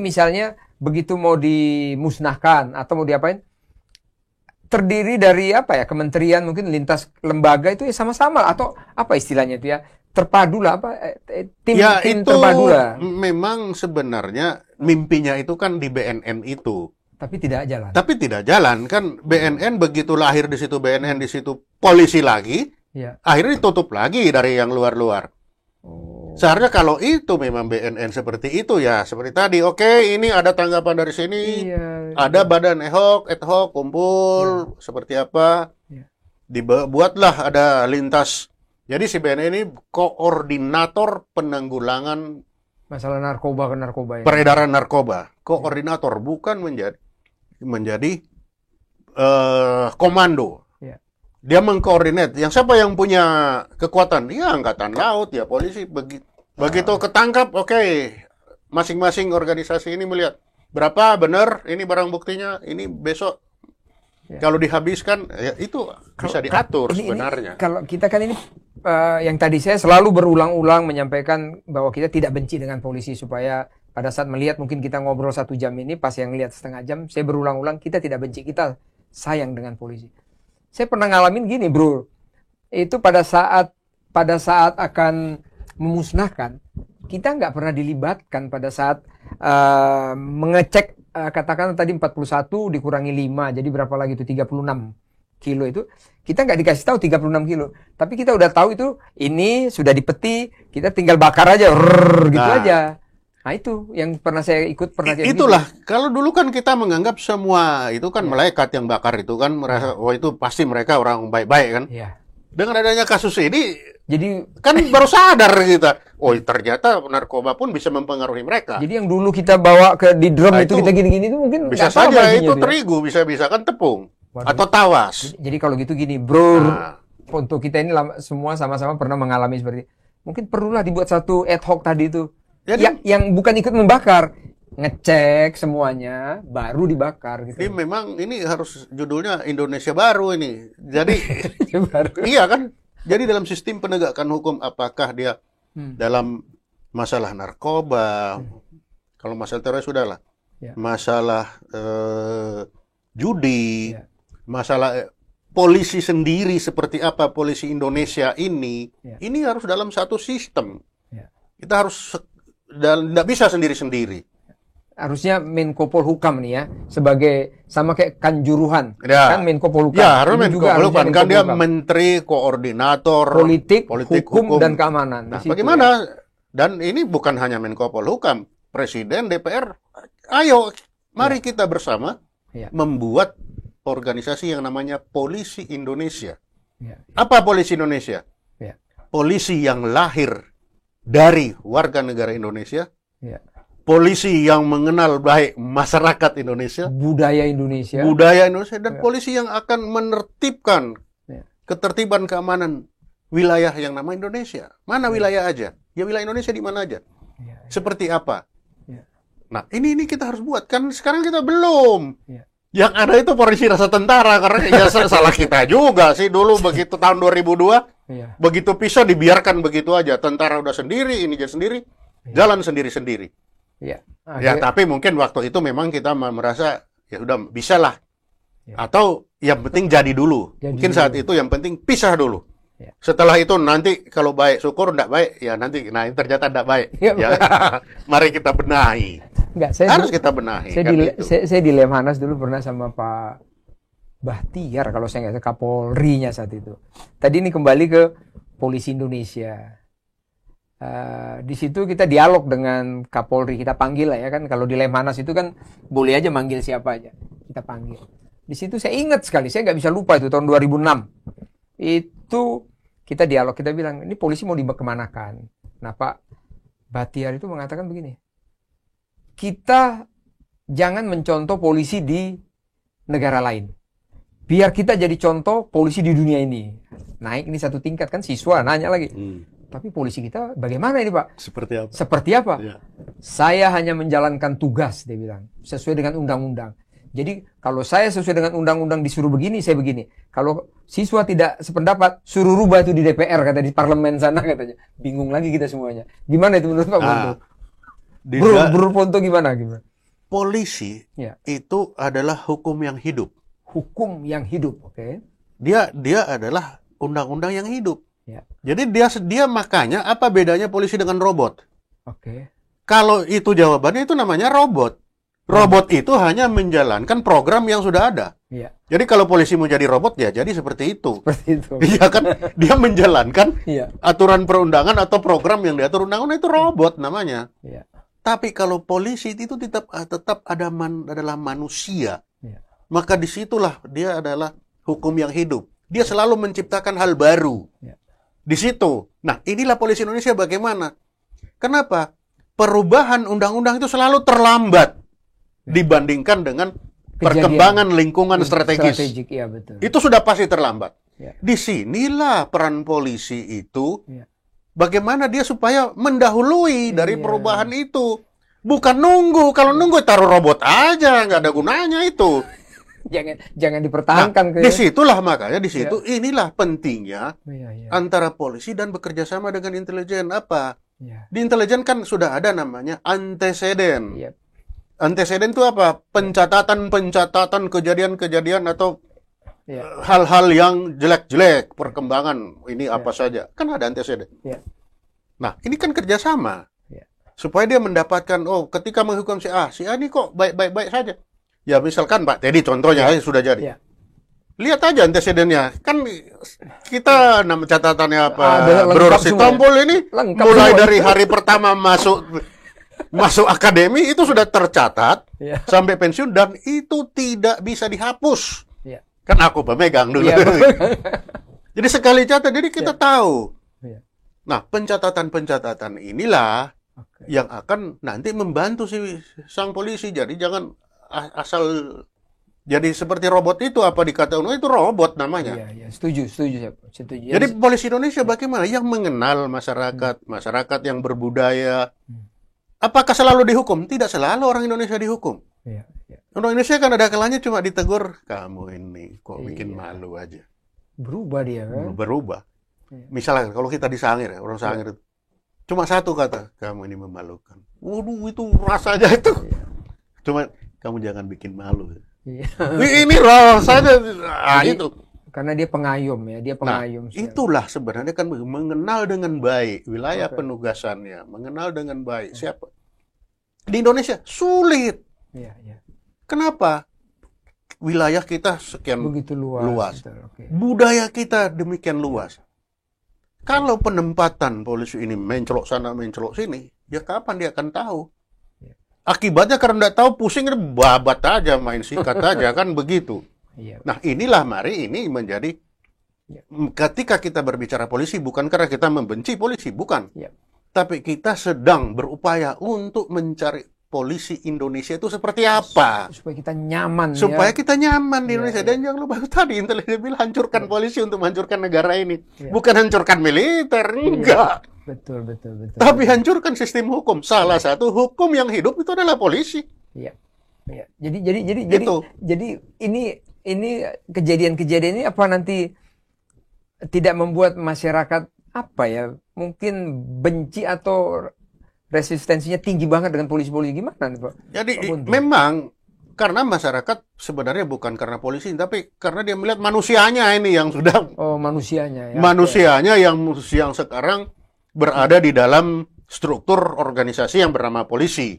misalnya begitu mau dimusnahkan atau mau diapain, terdiri dari apa ya, kementerian mungkin lintas lembaga itu ya sama-sama atau apa istilahnya itu ya, terpadu lah tim Ya, tim itu terpadu lah. memang sebenarnya mimpinya itu kan di BNN itu. Tapi tidak jalan. Tapi tidak jalan, kan BNN begitu lahir di situ, BNN di situ polisi lagi, Ya. akhirnya ditutup lagi dari yang luar-luar. Oh. Seharusnya kalau itu memang BNN seperti itu ya, seperti tadi, oke, ini ada tanggapan dari sini, Iya. ada badan ad hoc kumpul, seperti apa, Iya. dibuatlah ada lintas. Jadi si BNN ini koordinator penanggulangan Masalah narkoba ya. peredaran narkoba, koordinator, bukan menjadi komando. Ya. Dia mengkoordinat. Yang siapa yang punya kekuatan? Ya angkatan laut, ya polisi. Begitu ketangkap, oke, masing-masing organisasi ini melihat berapa benar ini barang buktinya, ini besok Ya. kalau dihabiskan, ya itu bisa diatur sebenarnya. Kalau kita kan ini yang tadi saya selalu berulang-ulang menyampaikan bahwa kita tidak benci dengan polisi, supaya pada saat melihat mungkin kita ngobrol 1 jam ini, pas yang lihat setengah jam, saya berulang-ulang kita tidak benci, kita sayang dengan polisi. Saya pernah ngalamin gini bro, itu pada saat akan memusnahkan, kita nggak pernah dilibatkan pada saat mengecek, katakan tadi 41 dikurangi 5, jadi berapa lagi itu, 36 kilo itu, kita nggak dikasih tahu 36 kilo, tapi kita udah tahu itu ini sudah dipeti, kita tinggal bakar aja, gitu aja. Nah itu yang pernah saya ikut, pernah kayak Itulah, gitu. kalau dulu kan kita menganggap semua itu kan malaikat yang bakar itu kan, merasa oh itu pasti mereka orang baik-baik kan. Iya. Dengan adanya kasus ini, Jadi kan baru sadar kita, oh ternyata narkoba pun bisa mempengaruhi mereka. yang dulu kita bawa di drum Nah, itu kita gini-gini itu mungkin Bisa nggak tahu saja isinya itu tuh ya. terigu, bisa-bisa kan tepung. Waduh. Atau tawas. Jadi kalau gitu gini, bro, Nah. untuk kita ini semua sama-sama pernah mengalami seperti, mungkin perlulah dibuat satu ad hoc tadi itu, Jadi- yang bukan ikut membakar, ngecek semuanya, baru dibakar Ini gitu. memang ini harus judulnya Indonesia Baru ini. Jadi Baru. iya kan? Jadi dalam sistem penegakan hukum, apakah dia dalam masalah narkoba, kalau masalah teroris sudahlah, Ya. masalah judi, Ya. masalah polisi sendiri seperti apa polisi Indonesia ini, Ya. ini harus dalam satu sistem. Ya. Kita harus dan tidak bisa sendiri-sendiri. Harusnya Menko Polhukam nih ya, sebagai sama kayak Kanjuruhan, Ya. kan Menko Polhukam. Ya, harus Ini Menko juga harusnya Polhukam, Menko kan dia Polhukam. menteri koordinator politik, hukum, dan keamanan. Nah, Di situ bagaimana? ya. Dan ini bukan hanya Menko Polhukam, Presiden, DPR, ayo mari kita bersama Ya. membuat organisasi yang namanya Polisi Indonesia. Ya. Apa Polisi Indonesia? Ya. Polisi yang lahir dari warga negara Indonesia, Ya. polisi yang mengenal baik masyarakat Indonesia, Budaya Indonesia. budaya Indonesia, dan Ya. polisi yang akan menertibkan Ya. ketertiban keamanan wilayah yang nama Indonesia. Mana wilayah aja? Ya wilayah Indonesia di mana aja? Ya. Seperti apa? Ya. Nah, ini kita harus buat. Kan sekarang kita belum. Ya. Yang ada itu polisi rasa tentara, karena ya salah kita juga sih dulu begitu tahun 2002, Iya. begitu pisah dibiarkan begitu aja. Tentara udah sendiri, ini jadi sendiri, jalan sendiri-sendiri. Iya. Ya, tapi mungkin waktu itu memang kita merasa ya udah bisa lah. Ya. Atau yang penting jadi dulu. Jadi Mungkin dulu. saat itu yang penting pisah dulu. Ya. Setelah itu nanti kalau baik syukur, enggak baik ya nanti. Nah, ini ternyata enggak baik. Ya, Ya. Mari kita benahi. Enggak, saya Harus dulu- kita benahi. saya kan di itu. saya di Lemhanas dulu pernah sama Pak Bahtiar kalau saya nggak salah, Kapolri-nya saat itu. Tadi ini kembali ke Polisi Indonesia. Di situ kita dialog dengan Kapolri, kita panggil lah ya kan. Kalau di Lemhanas itu kan boleh aja manggil siapa aja, kita panggil. Di situ saya ingat sekali, saya nggak bisa lupa itu tahun 2006. Itu kita dialog, kita bilang ini polisi mau dikemanakan. Nah Pak Bahtiar itu mengatakan begini, kita jangan mencontoh polisi di negara lain. Biar kita jadi contoh polisi di dunia ini. Naik ini satu tingkat, kan siswa nanya lagi. Tapi polisi kita bagaimana ini Pak? Seperti apa? Seperti apa? Ya. Saya hanya menjalankan tugas, dia bilang. Sesuai dengan undang-undang. Jadi kalau saya sesuai dengan undang-undang disuruh begini, saya begini. Kalau siswa tidak sependapat, suruh rubah itu di DPR, kata di parlemen sana katanya. Bingung lagi kita semuanya. Gimana itu menurut Pak Ponto? Bro Ponto gimana? Polisi itu adalah hukum yang hidup. Hukum yang hidup, oke. Dia adalah undang-undang yang hidup. Ya. Jadi dia makanya apa bedanya polisi dengan robot? Oke. Kalau itu jawabannya itu namanya robot. Robot itu hanya menjalankan program yang sudah ada. Ya. Jadi kalau polisi mau jadi robot ya jadi seperti itu. Seperti itu. Iya kan? Dia menjalankan Iya. aturan perundangan atau program yang diatur undang-undang itu robot namanya. Iya. Tapi kalau polisi itu tetap adalah manusia. Iya. Maka disitulah dia adalah hukum yang hidup. Dia selalu menciptakan hal baru. Iya. Di situ. Nah, inilah polisi Indonesia bagaimana? Kenapa? Perubahan undang-undang itu selalu terlambat dibandingkan dengan perkembangan lingkungan strategis. Ya, betul. Itu sudah pasti terlambat. Ya. Disinilah peran polisi itu, bagaimana dia supaya mendahului dari perubahan itu. Bukan nunggu. Kalau nunggu taruh robot aja, nggak ada gunanya itu. Jangan dipertahankan. Nah, disitulah makanya inilah pentingnya ya. antara polisi dan bekerja sama dengan intelijen. Apa? Ya. Di intelijen kan sudah ada namanya anteseden. Ya. Anteseden itu apa? Pencatatan kejadian-kejadian atau hal-hal yang jelek-jelek, perkembangan ini apa saja. Kan ada anteseden. Ya. Nah, ini kan kerjasama. Supaya dia mendapatkan, ketika menghukum si A ini kok baik-baik saja. Ya misalkan Pak Teddy contohnya sudah jadi. Ya. Lihat aja antecedennya. Kan kita nama catatannya apa? Bro Lengkap Sitompul ini lengkap mulai semua. dari hari pertama masuk akademi itu sudah tercatat sampai pensiun dan itu tidak bisa dihapus. Ya. Kan aku pemegang dulu. Ya, jadi sekali catat jadi kita tahu. Ya. Nah, pencatatan inilah yang akan nanti membantu sang polisi. Jadi jangan asal jadi seperti robot itu, apa dikata itu robot namanya. Iya, setuju. Jadi polisi Indonesia bagaimana? Yang mengenal masyarakat yang berbudaya. Apakah selalu dihukum? Tidak selalu orang Indonesia dihukum. Iya. Orang Indonesia kan ada kalanya cuma ditegur, kamu ini kok bikin malu aja. Berubah dia kan? Berubah. Misalnya kalau kita di Sangir, orang Sangir itu cuma satu kata, kamu ini memalukan. Waduh, itu rasanya itu. Cuma kamu jangan bikin malu. Iya. Ini rasanya itu. Karena dia pengayom ya, dia pengayom. Nah, itulah sebenarnya kan mengenal dengan baik wilayah penugasannya, mengenal dengan baik siapa. Di Indonesia sulit. Iya. Kenapa? Wilayah kita sekian begitu luas. Betul, budaya kita demikian luas. Kalau penempatan polisi ini mencelok sana, mencelok sini, ya kapan dia akan tahu? Akibatnya karena tidak tahu pusing, babat aja, main sikat aja, kan begitu. Nah inilah mari ini menjadi, ketika kita berbicara polisi, bukan karena kita membenci polisi, bukan. Tapi kita sedang berupaya untuk mencari polisi Indonesia itu seperti apa. Supaya kita nyaman. Supaya kita nyaman di Indonesia. Dan jangan lupa tadi, intelijen bilang hancurkan polisi untuk menghancurkan negara ini. Bukan hancurkan militer, enggak. Betul. Tapi hancurkan sistem hukum. Salah satu hukum yang hidup itu adalah polisi. Iya. Jadi ini kejadian-kejadian ini apa nanti tidak membuat masyarakat apa ya? Mungkin benci atau resistensinya tinggi banget dengan polisi-polisi, gimana nih Pak? Jadi memang karena masyarakat sebenarnya bukan karena polisi, tapi karena dia melihat manusianya ini yang sudah manusianya ya. Manusianya yang sekarang berada di dalam struktur organisasi yang bernama polisi.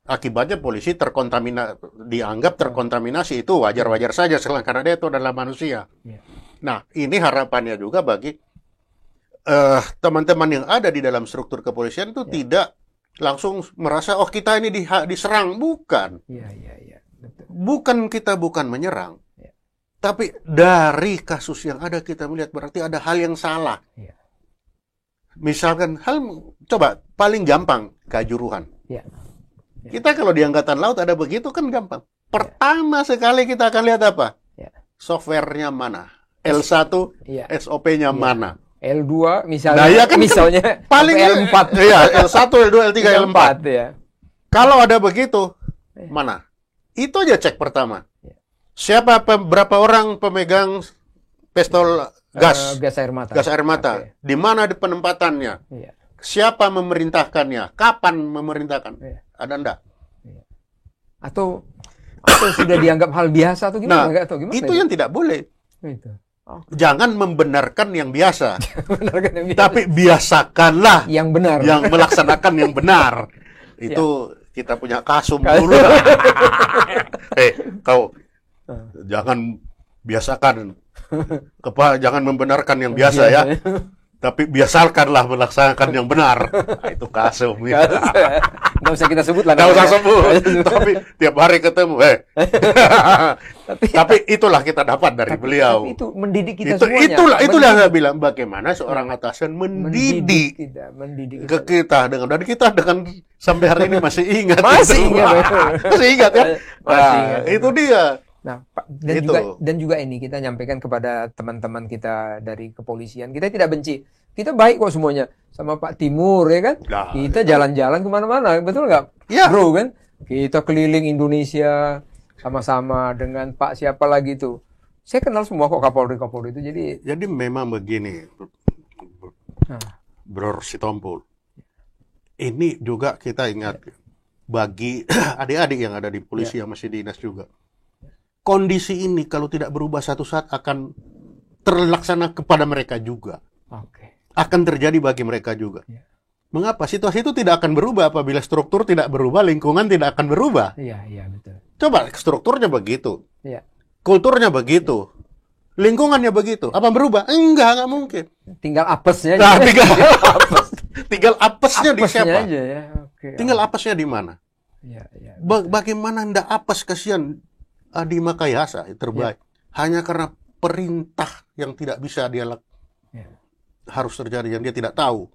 Akibatnya polisi dianggap terkontaminasi, itu wajar-wajar saja karena dia itu adalah manusia. Nah, ini harapannya juga bagi teman-teman yang ada di dalam struktur kepolisian itu tidak langsung merasa kita ini diserang, bukan. Betul. Bukan menyerang. Tapi dari kasus yang ada kita melihat berarti ada hal yang salah. Misalkan coba paling gampang kejuruhan. Kita kalau di Angkatan Laut ada begitu kan gampang. Pertama sekali kita akan lihat apa? Ya. Softwarenya mana? L1 Ya. SOP-nya Ya. mana? L2 misalnya, Nah, ya kan paling L4. Iya, L1, L2, L3, L4. ya. Kalau ada begitu, mana? Itu aja cek pertama. Berapa orang pemegang pistol gas Gas air mata. gas air mata? Oke. Di mana di penempatannya? Iya. Siapa memerintahkannya? Kapan memerintahkan? Iya. Ada enggak? Atau sudah dianggap hal biasa atau Nah, gimana? Nggak tahu, gimana itu yang tidak boleh. itu. Oh, Jangan membenarkan yang biasa, benar kan yang biasa? tapi biasakanlah yang benar. yang melaksanakan yang benar. Itu kita punya kasum dulu. Kau jangan biasakan, jangan membenarkan yang biasa ya, tapi biasakanlah melaksanakan yang benar. Nah, itu kasum. Ya. Nggak usah kita sebut lah. Nggak usah sebut, tapi tiap hari ketemu. Tapi itulah kita dapat dari beliau. Tapi itu mendidik kita semuanya. Itulah saya bilang bagaimana seorang atasan mendidik ke kita dengan sampai hari ini masih ingat. Masih ingat. Masih ingat ya. Masih ingat. Itu dia. Nah, Itu. dan juga ini kita nyampaikan kepada teman-teman kita dari kepolisian. Kita tidak benci. Kita baik kok semuanya sama Pak Timur ya kan. Nah, kita jalan-jalan kemana-mana, betul nggak? Ya. Bro kan. Kita keliling Indonesia sama-sama dengan Pak siapa lagi tuh. Saya kenal semua kok Kapolri itu. Jadi memang begini, Bro Sitompul. Ini juga kita ingat bagi adik-adik yang ada di polisi yang masih dinas juga. Kondisi ini kalau tidak berubah satu saat akan terlaksana kepada mereka juga. Oke. Akan terjadi bagi mereka juga. Ya. Mengapa? Situasi itu tidak akan berubah apabila struktur tidak berubah, lingkungan tidak akan berubah. Iya, betul. Coba strukturnya begitu. Iya. Kulturnya begitu. Lingkungannya begitu. Apa berubah? Enggak mungkin. Tinggal apesnya Nah, aja. tinggal apesnya di siapa? aja ya. Oke. Tinggal apesnya di mana? Iya. Bagaimana ndak apes, kasihan Adi Makayasa terbaik. Hanya karena perintah yang tidak bisa dia harus terjadi yang dia tidak tahu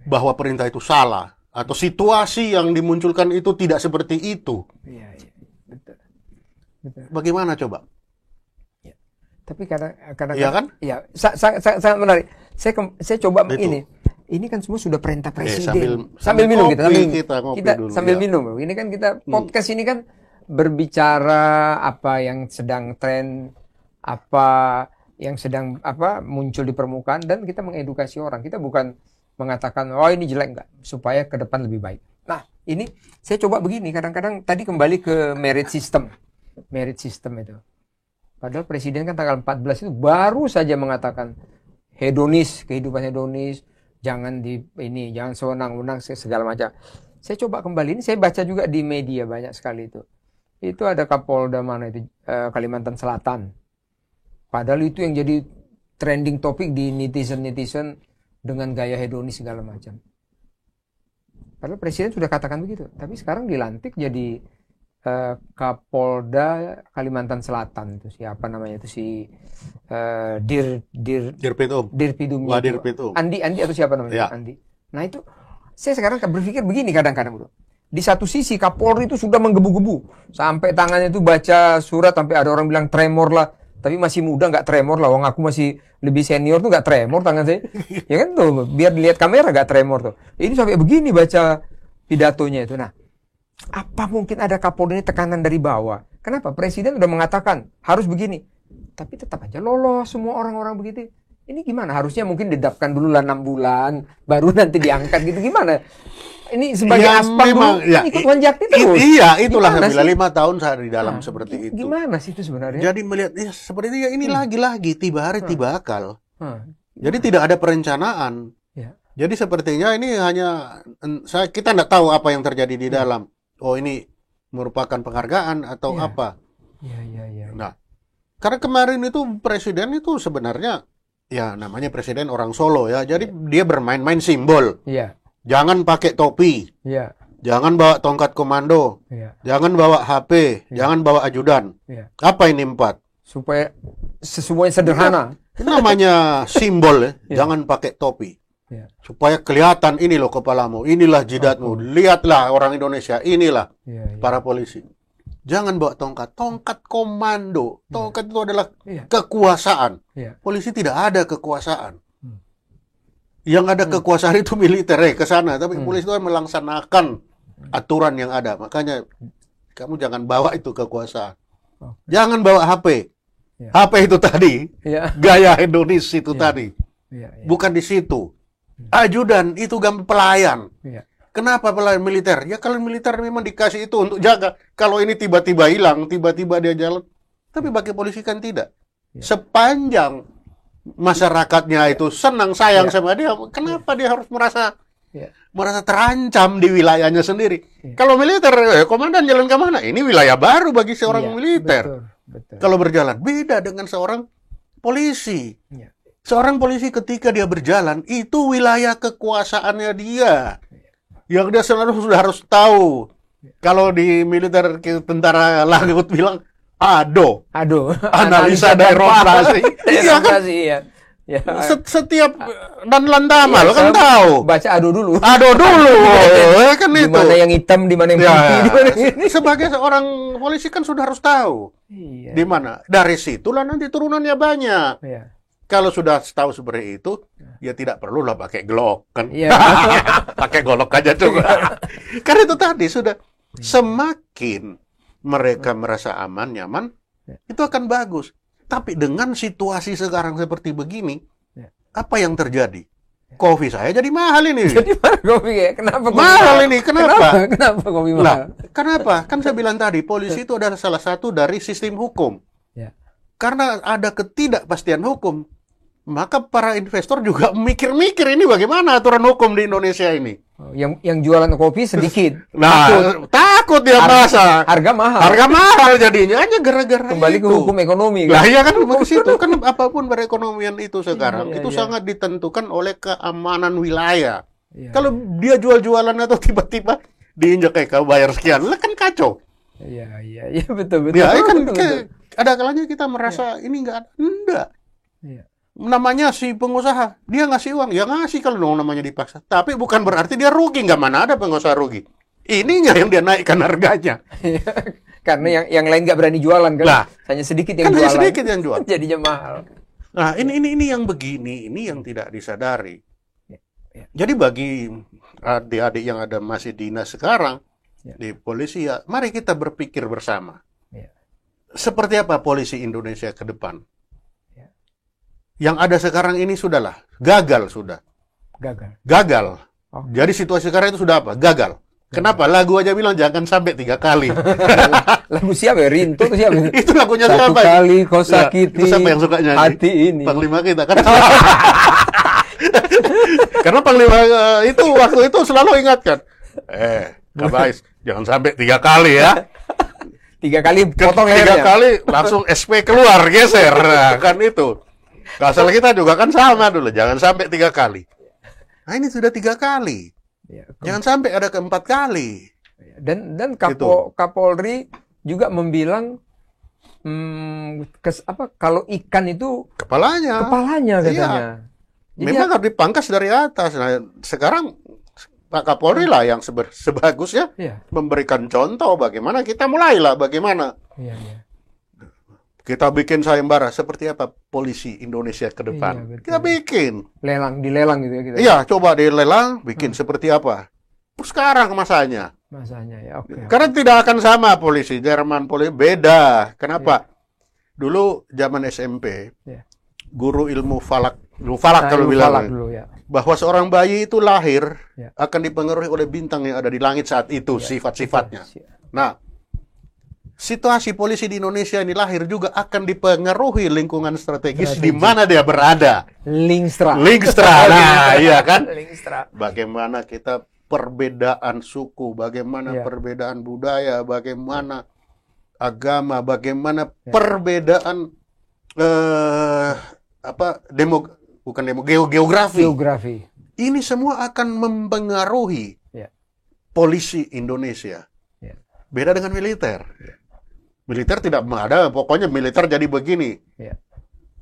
bahwa perintah itu salah atau situasi yang dimunculkan itu tidak seperti itu. Iya. Betul. Bagaimana coba? Tapi kadang-kadang Iya kan? Iya, sangat menarik. Saya coba Itu. ini kan semua sudah perintah presiden. sambil minum ngopi, kita ngopi kita dulu, sambil ya. minum. Ini kan kita podcast ini kan berbicara apa yang sedang tren, apa yang sedang muncul di permukaan, dan kita mengedukasi orang. Kita bukan mengatakan oh ini jelek, enggak, supaya ke depan lebih baik. Nah, ini saya coba begini, kadang-kadang tadi kembali ke merit system itu. Padahal presiden kan tanggal 14 itu baru saja mengatakan kehidupan hedonis, jangan jangan sewenang-wenang segala macam. Saya coba kembali, ini saya baca juga di media banyak sekali itu. Itu ada Kapolda mana itu, Kalimantan Selatan. Padahal itu yang jadi trending topik di netizen dengan gaya hedonis segala macam. Padahal presiden sudah katakan begitu. Tapi sekarang dilantik jadi Kapolda Kalimantan Selatan itu siapa namanya itu si Dirpitum. Dirpidumnya itu. Dirpitum. Andi atau siapa namanya? Ya. Andi. Nah itu saya sekarang berpikir begini kadang-kadang bro. Di satu sisi Kapolri itu sudah menggebu-gebu sampai tangannya itu baca surat sampai ada orang bilang tremor lah. Tapi masih muda nggak tremor lah. Wong aku masih lebih senior tuh nggak tremor tangan saya. Ya kan tuh biar dilihat kamera nggak tremor tuh. Ini sampai begini baca pidatonya itu. Nah, apa mungkin ada Kapolri ini tekanan dari bawah? Kenapa? Presiden udah mengatakan harus begini. Tapi tetap aja lolos semua orang-orang begitu. Ini gimana? Harusnya mungkin didapkan dulu lah 6 bulan, baru nanti diangkat gitu. Gimana? Ini sebagai aspal dulu, ikut wanjakti terus. Iya, itulah saya bilang 5 tahun saya di dalam seperti itu. Gimana sih itu sebenarnya? Jadi melihat, seperti ini lagi-lagi, tiba hari tiba akal. Jadi tidak ada perencanaan. Ya. Jadi sepertinya ini hanya, kita tidak tahu apa yang terjadi di dalam. Oh ini merupakan penghargaan atau apa. Iya. Nah, karena kemarin itu presiden itu sebenarnya, ya namanya presiden orang Solo ya. Jadi dia bermain-main simbol. Iya. Jangan pakai topi. Iya. Jangan bawa tongkat komando. Iya. Jangan bawa HP. Jangan bawa ajudan. Iya. Apa ini 4? Supaya semuanya sederhana. Namanya simbol ya. Jangan pakai topi. Ya. Supaya kelihatan, ini loh kepalamu, inilah jidatmu, lihatlah orang Indonesia, inilah Ya, ya. para polisi. Jangan bawa tongkat, tongkat komando. Tongkat itu adalah Iya. kekuasaan. Ya. Polisi tidak ada kekuasaan. Yang ada kekuasaan itu militer ke sana, tapi polisi itu kan melaksanakan aturan yang ada. Makanya kamu jangan bawa itu kekuasaan. Jangan bawa HP. Ya. HP itu tadi, Ya. gaya Indonesia itu tadi. Ya, ya. Bukan di situ. Ajudan itu gambar pelayan. Ya. Kenapa pelayan militer? Ya kalau militer memang dikasih itu untuk jaga. Kalau ini tiba-tiba hilang, tiba-tiba dia jalan. Tapi bagi polisi kan tidak. Sepanjang masyarakatnya itu senang sayang sama dia, kenapa dia harus merasa terancam di wilayahnya sendiri? Kalau militer, komandan jalan ke mana? Ini wilayah baru bagi seorang militer. Betul. Kalau berjalan beda dengan seorang polisi. Ya. Seorang polisi ketika dia berjalan, itu wilayah kekuasaannya dia. Yang dia selalu sudah harus tahu. Kalau di militer, tentara laut bilang, aduh, analisa daerah operasi. Iya kan? Iya. Ya. Setiap dan lantamal kan tahu. Baca ado dulu. Ado dulu. Kan Di itu. mana yang hitam, di mana yang putih, di mana yang ini. Sebagai seorang polisi kan sudah harus tahu. Iya. Di mana? Dari situlah nanti turunannya banyak. Iya. Kalau sudah tahu seperti itu, ya tidak perlulah pakai Glock kan. Iya. Pakai golok aja coba. Karena itu tadi sudah semakin mereka merasa aman, nyaman, itu akan bagus. Tapi dengan situasi sekarang seperti begini, apa yang terjadi? Kopi saya jadi mahal ini. Jadi mahal kopi ya? Kenapa kopi Mahal ini, kenapa? Kenapa kopi mahal? Lah, kenapa? Kan saya bilang tadi, polisi itu adalah salah satu dari sistem hukum. Ya. Karena ada ketidakpastian hukum, maka para investor juga mikir-mikir ini bagaimana aturan hukum di Indonesia ini. Oh, yang jualan kopi sedikit. Nah, takut dia merasa Harga mahal. harga mahal jadinya hanya gara-gara Kembali ke itu. hukum ekonomi Lah kan? iya kan ke situ kan apapun perekonomian itu sekarang Iya, itu iya. sangat ditentukan oleh keamanan wilayah. Iya. Kalau dia jual-jualan atau tiba-tiba diinjak kayak kau bayar sekian, lah kan kacau. Iya betul. Ya kan Betul. ada kalanya kita merasa ini enggak. Iya. Namanya si pengusaha, dia ngasih uang, ya ngasih kalau namanya dipaksa. Tapi bukan berarti dia rugi, nggak mana ada pengusaha rugi. Ininya yang dia naikkan harganya. Karena yang lain nggak berani jualan kan? Lah, hanya sedikit yang kan jualan. hanya sedikit yang jual. Jadinya mahal. Nah, ini yang begini, ini yang tidak disadari. Ya. Jadi bagi adik-adik yang ada masih dinas sekarang di polisi, ya mari kita berpikir bersama. Ya. Seperti apa polisi Indonesia ke depan? Yang ada sekarang ini sudahlah, gagal sudah. Gagal. Oh. Jadi situasi sekarang itu sudah apa? Gagal. Kenapa? Lagu aja bilang jangan sampai 3 kali. Lagu siapa ya? Rinto tuh siapa? Itu lagunya Satu siapa? kali kau Ya, sakiti itu siapa yang suka nyanyi? hati ini. Panglima kita kan. Karena Panglima itu waktu itu selalu ingatkan. Kabais, jangan sampai 3 kali ya. 3 kali potong 3 lehernya. kali langsung SP keluar, geser. Nah, kan itu. Kasal kita juga kan sama dulu, jangan sampai 3 kali. Nah ini sudah 3 kali. Ya, Jangan sampai ada ke-4 kali. Dan Gitu. Kapolri juga membilang kalau ikan itu Kepalanya. kepalanya katanya. Iya. Jadi Memang harus dipangkas dari atas. Nah, sekarang Pak Kapolri lah yang sebagusnya Iya. memberikan contoh bagaimana kita mulailah bagaimana Iya. kita bikin sayembara seperti apa polisi Indonesia ke depan. Iya, betul. Kita bikin. Dilelang gitu ya kita. Iya, coba dilelang, bikin seperti apa. Sekarang masanya. Masanya ya. Oke. Karena tidak akan sama polisi Jerman, polisi beda. Kenapa? Dulu zaman SMP, Iya. guru ilmu falak Nah, kalau ilmu bilang falak dulu ya. bahwa seorang bayi itu lahir Ya. akan dipengaruhi oleh bintang yang ada di langit saat itu, sifat-sifatnya. Nah, situasi polisi di Indonesia ini lahir juga akan dipengaruhi lingkungan strategis di mana dia berada. Linkstra. Nah, iya kan? Linkstra. Bagaimana kita perbedaan suku, bagaimana Ya. perbedaan budaya, bagaimana agama, bagaimana perbedaan geografi. Geografi. Ini semua akan mempengaruhi Ya. polisi Indonesia. Ya. Beda dengan militer. Militer tidak ada, pokoknya militer jadi begini. Ya.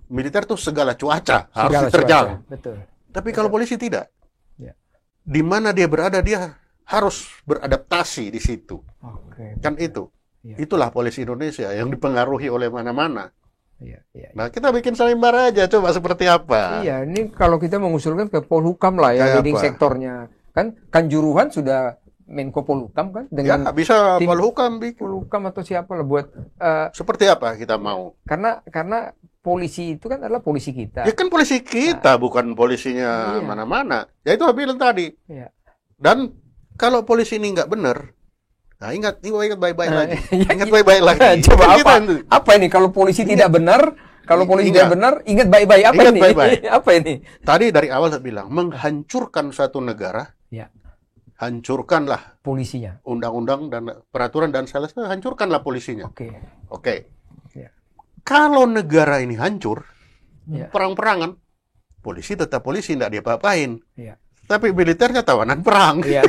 Militer tuh segala cuaca harus Segala diterjang. cuaca. Betul. Tapi kalau polisi tidak. di mana dia berada, dia harus beradaptasi di situ. Oke. Kan itu. Iya. Itulah polisi Indonesia yang dipengaruhi oleh mana-mana. Iya, iya. Nah, kita bikin sayembara aja, coba seperti apa. Iya, ini kalau kita mengusulkan ke Polhukam lah ya, Kayak leading apa? sektornya. Kan Kanjuruhan sudah Menko Polhukam kan Ya, dengan bisa tim Polhukam bikin. Polhukam atau siapa lah buat Seperti apa kita mau? karena polisi itu kan adalah polisi kita. Ya kan polisi kita, bukan polisinya Iya. mana-mana. Ya itu aku bilang tadi. Iya. Dan kalau polisi ini nggak benar, nah ingat baik-baik lagi. Iya, Ingat baik-baik lagi. Coba Kan apa? kita- Apa ini kalau polisi tidak benar? Kalau polisi Ingat. tidak benar, ingat baik-baik apa Ingat ini? baik-baik. Apa ini? Tadi dari awal saya bilang, menghancurkan suatu negara, Ya, hancurkanlah polisinya. undang-undang dan peraturan dan selesai, hancurkanlah polisinya. Oke. Oke. Ya. Kalau negara ini hancur, Ya. perang-perangan, polisi tetap polisi, tidak diapa-apain. Iya. Tapi militernya tawanan perang. Iya.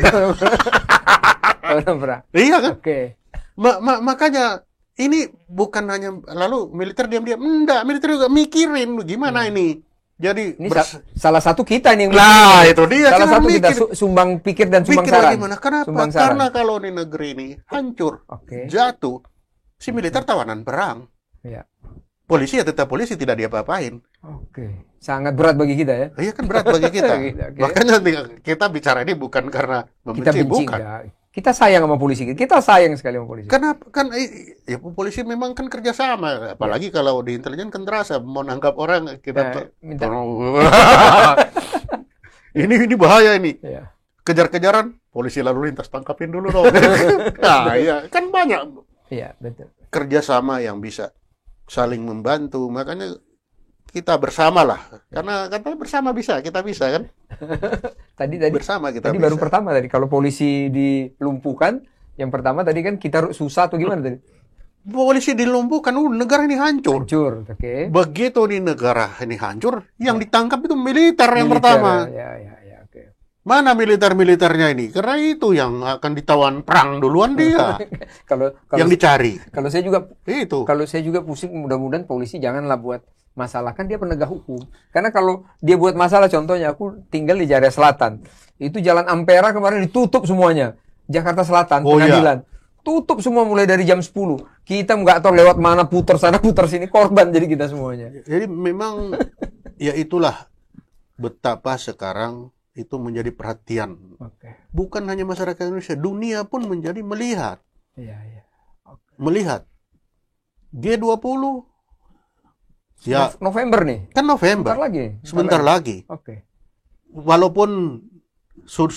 Pernah. Iya kan? Oke. Makanya ini bukan hanya lalu militer diam-diam. Enggak, militer juga mikirin gimana ini. Jadi Ini salah satu kita ini yang Nah, itu dia. salah Kita satu kita mikir. sumbang pikir dan sumbang Mikir saran. gimana? Kenapa? Sumbang saran. Karena kalau di negeri ini hancur, Oke. jatuh, si militer tawanan perang. Iya. Polisi ya tetap polisi, tidak diapa-apain. Oke. Sangat berat bagi kita ya. Iya kan berat bagi kita. Oke. Makanya kita bicara ini bukan karena Kita membenci, benci bukan. enggak. Kita sayang sama polisi. Kita sayang sekali sama polisi. Kenapa? Kan ya polisi memang kan kerjasama. Apalagi kalau di intelijen kan terasa mau nangkap orang kita minta. ini bahaya ini. Iya. Kejar-kejaran, polisi lalu lintas tangkapin dulu dong. Nah, ya kan banyak Iya, betul. kerjasama yang bisa saling membantu. Makanya kita bersama lah. Karena katanya bersama bisa, kita bisa kan? Tadi Bersama kita tadi bisa. baru pertama tadi kalau polisi dilumpuhkan, yang pertama tadi kan kita susah atau gimana tadi? Polisi dilumpuhkan, negara ini hancur. Hancur, oke. Begitu di negara ini hancur, yang ditangkap itu militer yang Militer, pertama. ya, oke. Mana militer-militernya ini? Karena itu yang akan ditawan perang duluan dia. Kalau Yang dicari. kalau saya juga Itu. Kalau saya juga pusing, mudah-mudahan polisi janganlah buat masalah, kan dia penegak hukum. Karena kalau dia buat masalah, contohnya aku tinggal di Jaya Selatan, itu Jalan Ampera kemarin ditutup semuanya, Jakarta Selatan, Oh, pengadilan, tutup semua mulai dari jam 10. Kita nggak tahu lewat mana, putar sana, putar sini, korban jadi kita semuanya. Jadi memang ya itulah betapa sekarang itu menjadi perhatian. Oke, Bukan hanya masyarakat Indonesia, dunia pun menjadi melihat. iya. Melihat. G20 ya November nih, kan November. sebentar lagi. Sebentar lagi. Oke, Walaupun saya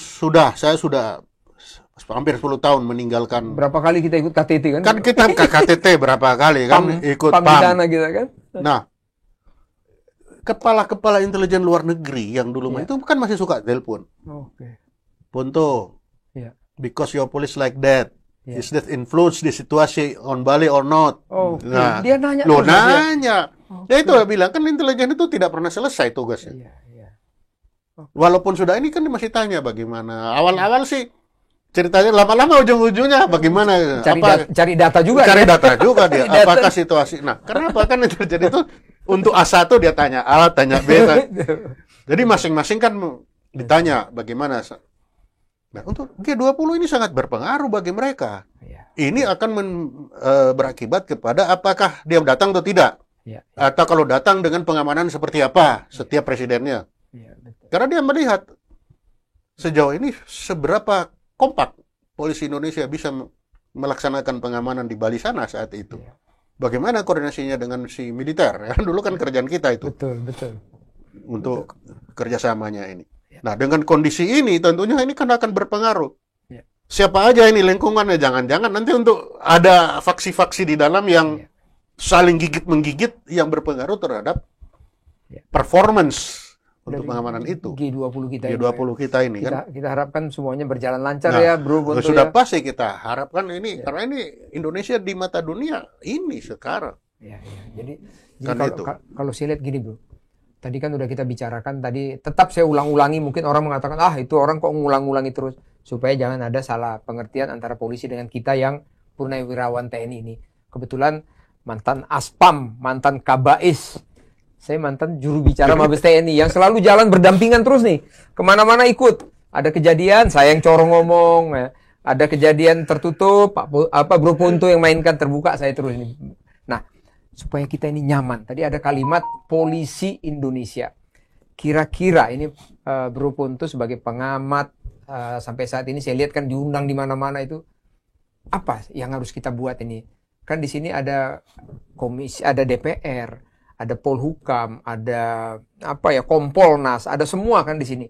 sudah hampir 10 tahun meninggalkan. berapa kali kita ikut KTT kan? Kan kita ke KTT berapa kali kan ikut PAM di PAM. sana kita kan? Nah, kepala-kepala intelijen luar negeri yang dulu Iya. itu kan masih suka telepon. Oke, Ponto, iya. because your police like that. Iya. Is that influence the situation on Bali or not? Oke, Nah, dia nanya lo terus ya, dia. nanya. Ya itu saya bilang, kan intelijen itu tidak pernah selesai tugasnya. Iya. Walaupun sudah ini kan masih tanya bagaimana. Awal-awal sih ceritanya, lama-lama ujung-ujungnya bagaimana. Cari data juga. Cari ya? data juga dia. Cari data. Apakah situasi. Nah, kenapa kan intelijen itu untuk A1 dia tanya A, tanya B. Jadi masing-masing kan ditanya bagaimana. Nah, untuk G20 ini sangat berpengaruh bagi mereka. Iya. Ini akan berakibat kepada apakah dia datang atau tidak. Iya. Atau kalau datang dengan pengamanan seperti apa setiap presidennya. Iya, betul. Karena dia melihat sejauh ini seberapa kompak polisi Indonesia bisa melaksanakan pengamanan di Bali sana saat itu. Iya. Bagaimana koordinasinya dengan si militer? Ya, dulu kan kerjaan kita itu Betul. untuk kerjasamanya ini. Nah, dengan kondisi ini tentunya ini kan akan berpengaruh. Iya. Siapa aja ini lingkungannya, jangan-jangan nanti untuk ada faksi-faksi di dalam yang Iya. saling gigit-menggigit yang berpengaruh terhadap Iya. performance untuk Dari pengamanan itu. G20 kita G20 kita ini kan. kita harapkan semuanya berjalan lancar Nah, ya, Bro Bonto sudah ya. pasti kita harapkan ini karena ini Indonesia di mata dunia ini sekarang. Iya. Jadi Kan kalau, itu. kalau saya lihat gini, Bro. Tadi kan udah kita bicarakan tadi, tetap saya ulang-ulangi, mungkin orang mengatakan, itu orang kok ngulang-ulangi terus. Supaya jangan ada salah pengertian antara polisi dengan kita yang purnawirawan TNI ini. Kebetulan mantan Aspam, mantan Kabais, saya mantan juru bicara Mabes TNI yang selalu jalan berdampingan terus nih. Kemana-mana ikut. Ada kejadian, saya yang corong ngomong, ya. Ada kejadian tertutup, Bro Ponto yang mainkan terbuka, saya terus ini. Nah, supaya kita ini nyaman. Tadi ada kalimat polisi Indonesia. Kira-kira ini Bro Ponto sebagai pengamat sampai saat ini saya lihat kan diundang di mana-mana itu, apa yang harus kita buat ini? Kan di sini ada komisi, ada DPR, ada Polhukam, ada Kompolnas, ada semua kan di sini.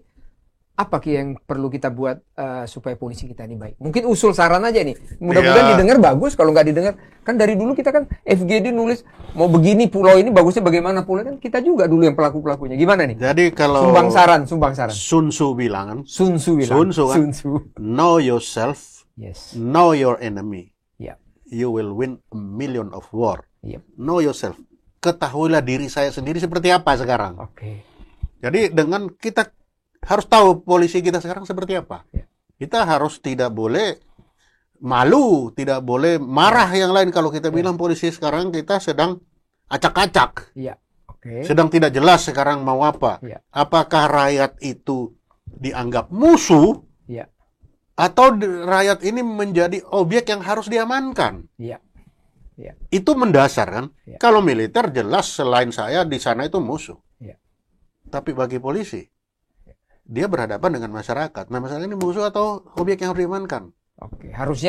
Apa yang perlu kita buat supaya polisi kita ini baik? Mungkin usul saran aja nih. Mudah-mudahan didengar bagus. Kalau nggak didengar, kan dari dulu kita kan FGD nulis mau begini pulau ini bagusnya bagaimana pulau, kan kita juga dulu yang pelaku-pelakunya. Gimana nih? Jadi kalau sumbang saran. Sun Tzu bilang kan? Sun Tzu bilang. Sun Tzu kan? Know yourself, yes. Know your enemy. Yeah. You will win a million of war. Yep. Know yourself. Ketahuilah diri saya sendiri seperti apa sekarang. Oke. Jadi dengan kita harus tahu polisi kita sekarang seperti apa. Ya. Kita harus tidak boleh malu, tidak boleh marah yang lain kalau kita bilang polisi sekarang kita sedang acak-acak. Iya. Oke. Sedang tidak jelas sekarang mau apa. Ya. Apakah rakyat itu dianggap musuh? Iya. Atau rakyat ini menjadi objek yang harus diamankan? Iya. Ya. Itu mendasar kan? Ya. Kalau militer jelas selain saya di sana itu musuh. Ya. Tapi bagi polisi, dia berhadapan dengan masyarakat. Nah, masalah ini musuh atau objek yang harus diamankan? Oke, harus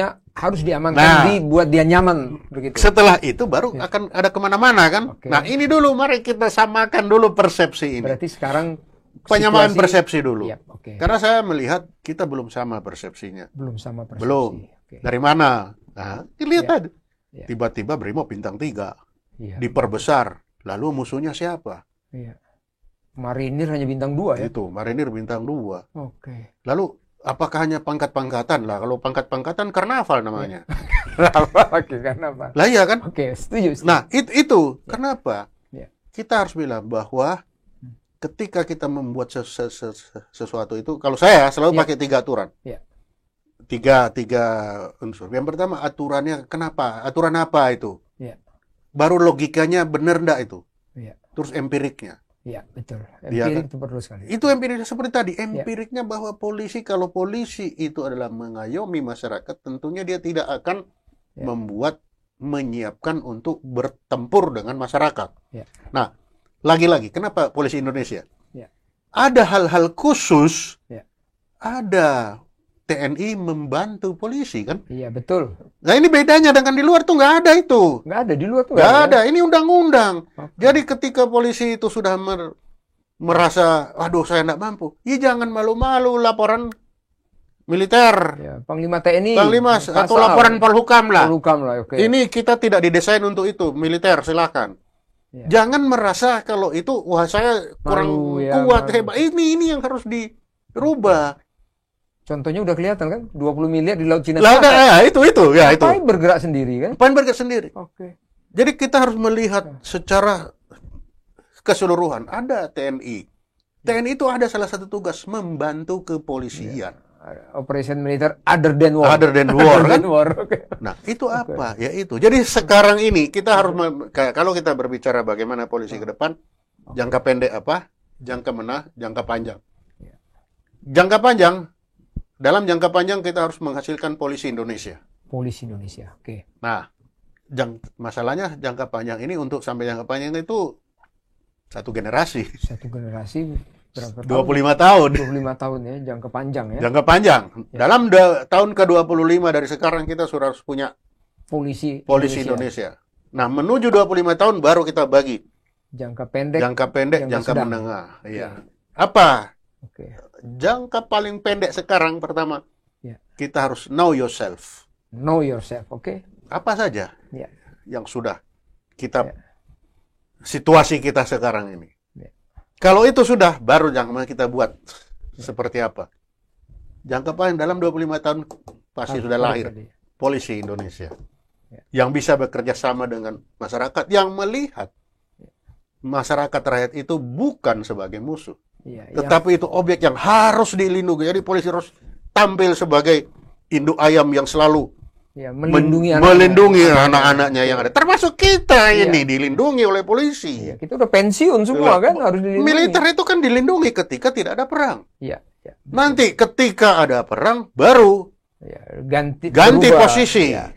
diamankan, buat dia nyaman begitu. Setelah itu baru akan ada kemana-mana kan? Oke. Nah, ini dulu mari kita samakan dulu persepsi ini. Berarti sekarang Penyamaan persepsi dulu. Iya, oke. Karena saya melihat kita belum sama persepsinya. Belum sama persepsi. Belum. Oke. Dari mana? Nah, lihat Ya. aja. Ya. Tiba-tiba Brimob bintang 3. Iya. Diperbesar. Lalu musuhnya siapa? Iya. Marinir hanya bintang 2 ya? Itu, Marinir bintang 2. Oke. Lalu apakah hanya pangkat-pangkatan lah? Kalau pangkat-pangkatan karnaval namanya. Oke, karena apa? Lah iya kan? Oke, setuju. Nah, itu kenapa? Ya. Kita harus bilang bahwa ketika kita membuat sesuatu itu, kalau saya selalu Ya. pakai 3 aturan. Ya. Tiga unsur. Yang pertama aturannya kenapa? Aturan apa itu? Ya. Baru logikanya benar enggak itu? Ya. Terus empiriknya. Iya, betul. Iya Empirik kan? itu perlu sekali. Itu empiriknya seperti tadi. Empiriknya bahwa polisi, kalau polisi itu adalah mengayomi masyarakat, tentunya dia tidak akan menyiapkan untuk bertempur dengan masyarakat. Ya. Nah, lagi-lagi, kenapa polisi Indonesia? Ya. Ada hal-hal khusus, Ya. ada TNI membantu polisi kan? Iya, betul. Nah, ini bedanya dengan di luar tuh nggak ada itu. Nggak ada di luar tuh. Nggak ada. Ini undang-undang. Oke. Jadi ketika polisi itu sudah merasa, aduh saya nggak mampu, ya jangan malu-malu laporan militer, Ya, Panglima TNI. Panglima, atau laporan Polhukam lah. Polhukam lah, oke. Ini kita tidak didesain untuk itu, militer silakan. Ya. Jangan merasa kalau itu, wah saya kurang Malu, ya, kuat, malu. hebat. Ini yang harus dirubah. Contohnya udah kelihatan kan, 20 miliar di Laut Cina Lah, Selatan. ya, itu. Ngapain bergerak sendiri kan? Panberger sendiri. Oke. Jadi kita harus melihat secara keseluruhan. Ada TNI. TNI itu ada salah satu tugas membantu kepolisian. Operation militer other than war. Other than war, Other kan? than war, oke. Nah, itu apa? Ya itu. Jadi sekarang ini kita harus kalau kita berbicara bagaimana polisi ke depan, jangka pendek apa? Jangka menengah, jangka panjang. Jangka panjang, dalam jangka panjang kita harus menghasilkan polisi Indonesia. Polisi Indonesia, oke. Nah, masalahnya jangka panjang ini, untuk sampai jangka panjang itu satu generasi. Satu generasi berapa 25 tahun. 25 tahun ya, jangka panjang ya. Jangka panjang. Dalam tahun ke-25 dari sekarang kita sudah harus punya Polisi Indonesia. Nah, menuju 25 tahun baru kita bagi. Jangka pendek. Jangka pendek, jangka sedang. menengah. Iya. Apa? Oke. Jangka paling pendek sekarang pertama, Ya. kita harus know yourself. Know yourself, oke. Apa saja Ya. yang sudah kita Ya. situasi kita sekarang ini. Ya. Kalau itu sudah, baru jangan kita buat seperti apa. Jangka paling dalam 25 tahun pasti sudah lahir Tadi. polisi Indonesia. Ya. Yang bisa bekerja sama dengan masyarakat, yang melihat masyarakat rakyat itu bukan sebagai musuh. Iya, Tetapi itu objek yang harus dilindungi. Jadi polisi harus tampil sebagai induk ayam yang selalu ya, melindungi melindungi anak-anaknya yang ada. Termasuk kita ini dilindungi oleh polisi. Iya, kita udah pensiun semua kan, harus dilindungi. Militer itu kan dilindungi ketika tidak ada perang. Iya, Ya, Nanti ketika ada perang baru ya, ganti ganti berubah. posisi. Ya.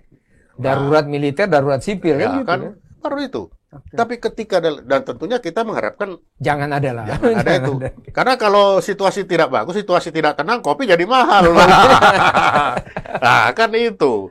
Darurat militer, darurat sipil Ya, kan gitu. kan Ya. baru itu. Oke. Tapi ketika dan tentunya kita mengharapkan Jangan ada lah. jangan ada Jangan itu. ada. Karena kalau situasi tidak bagus, situasi tidak tenang, kopi jadi mahal. Nah, kan itu.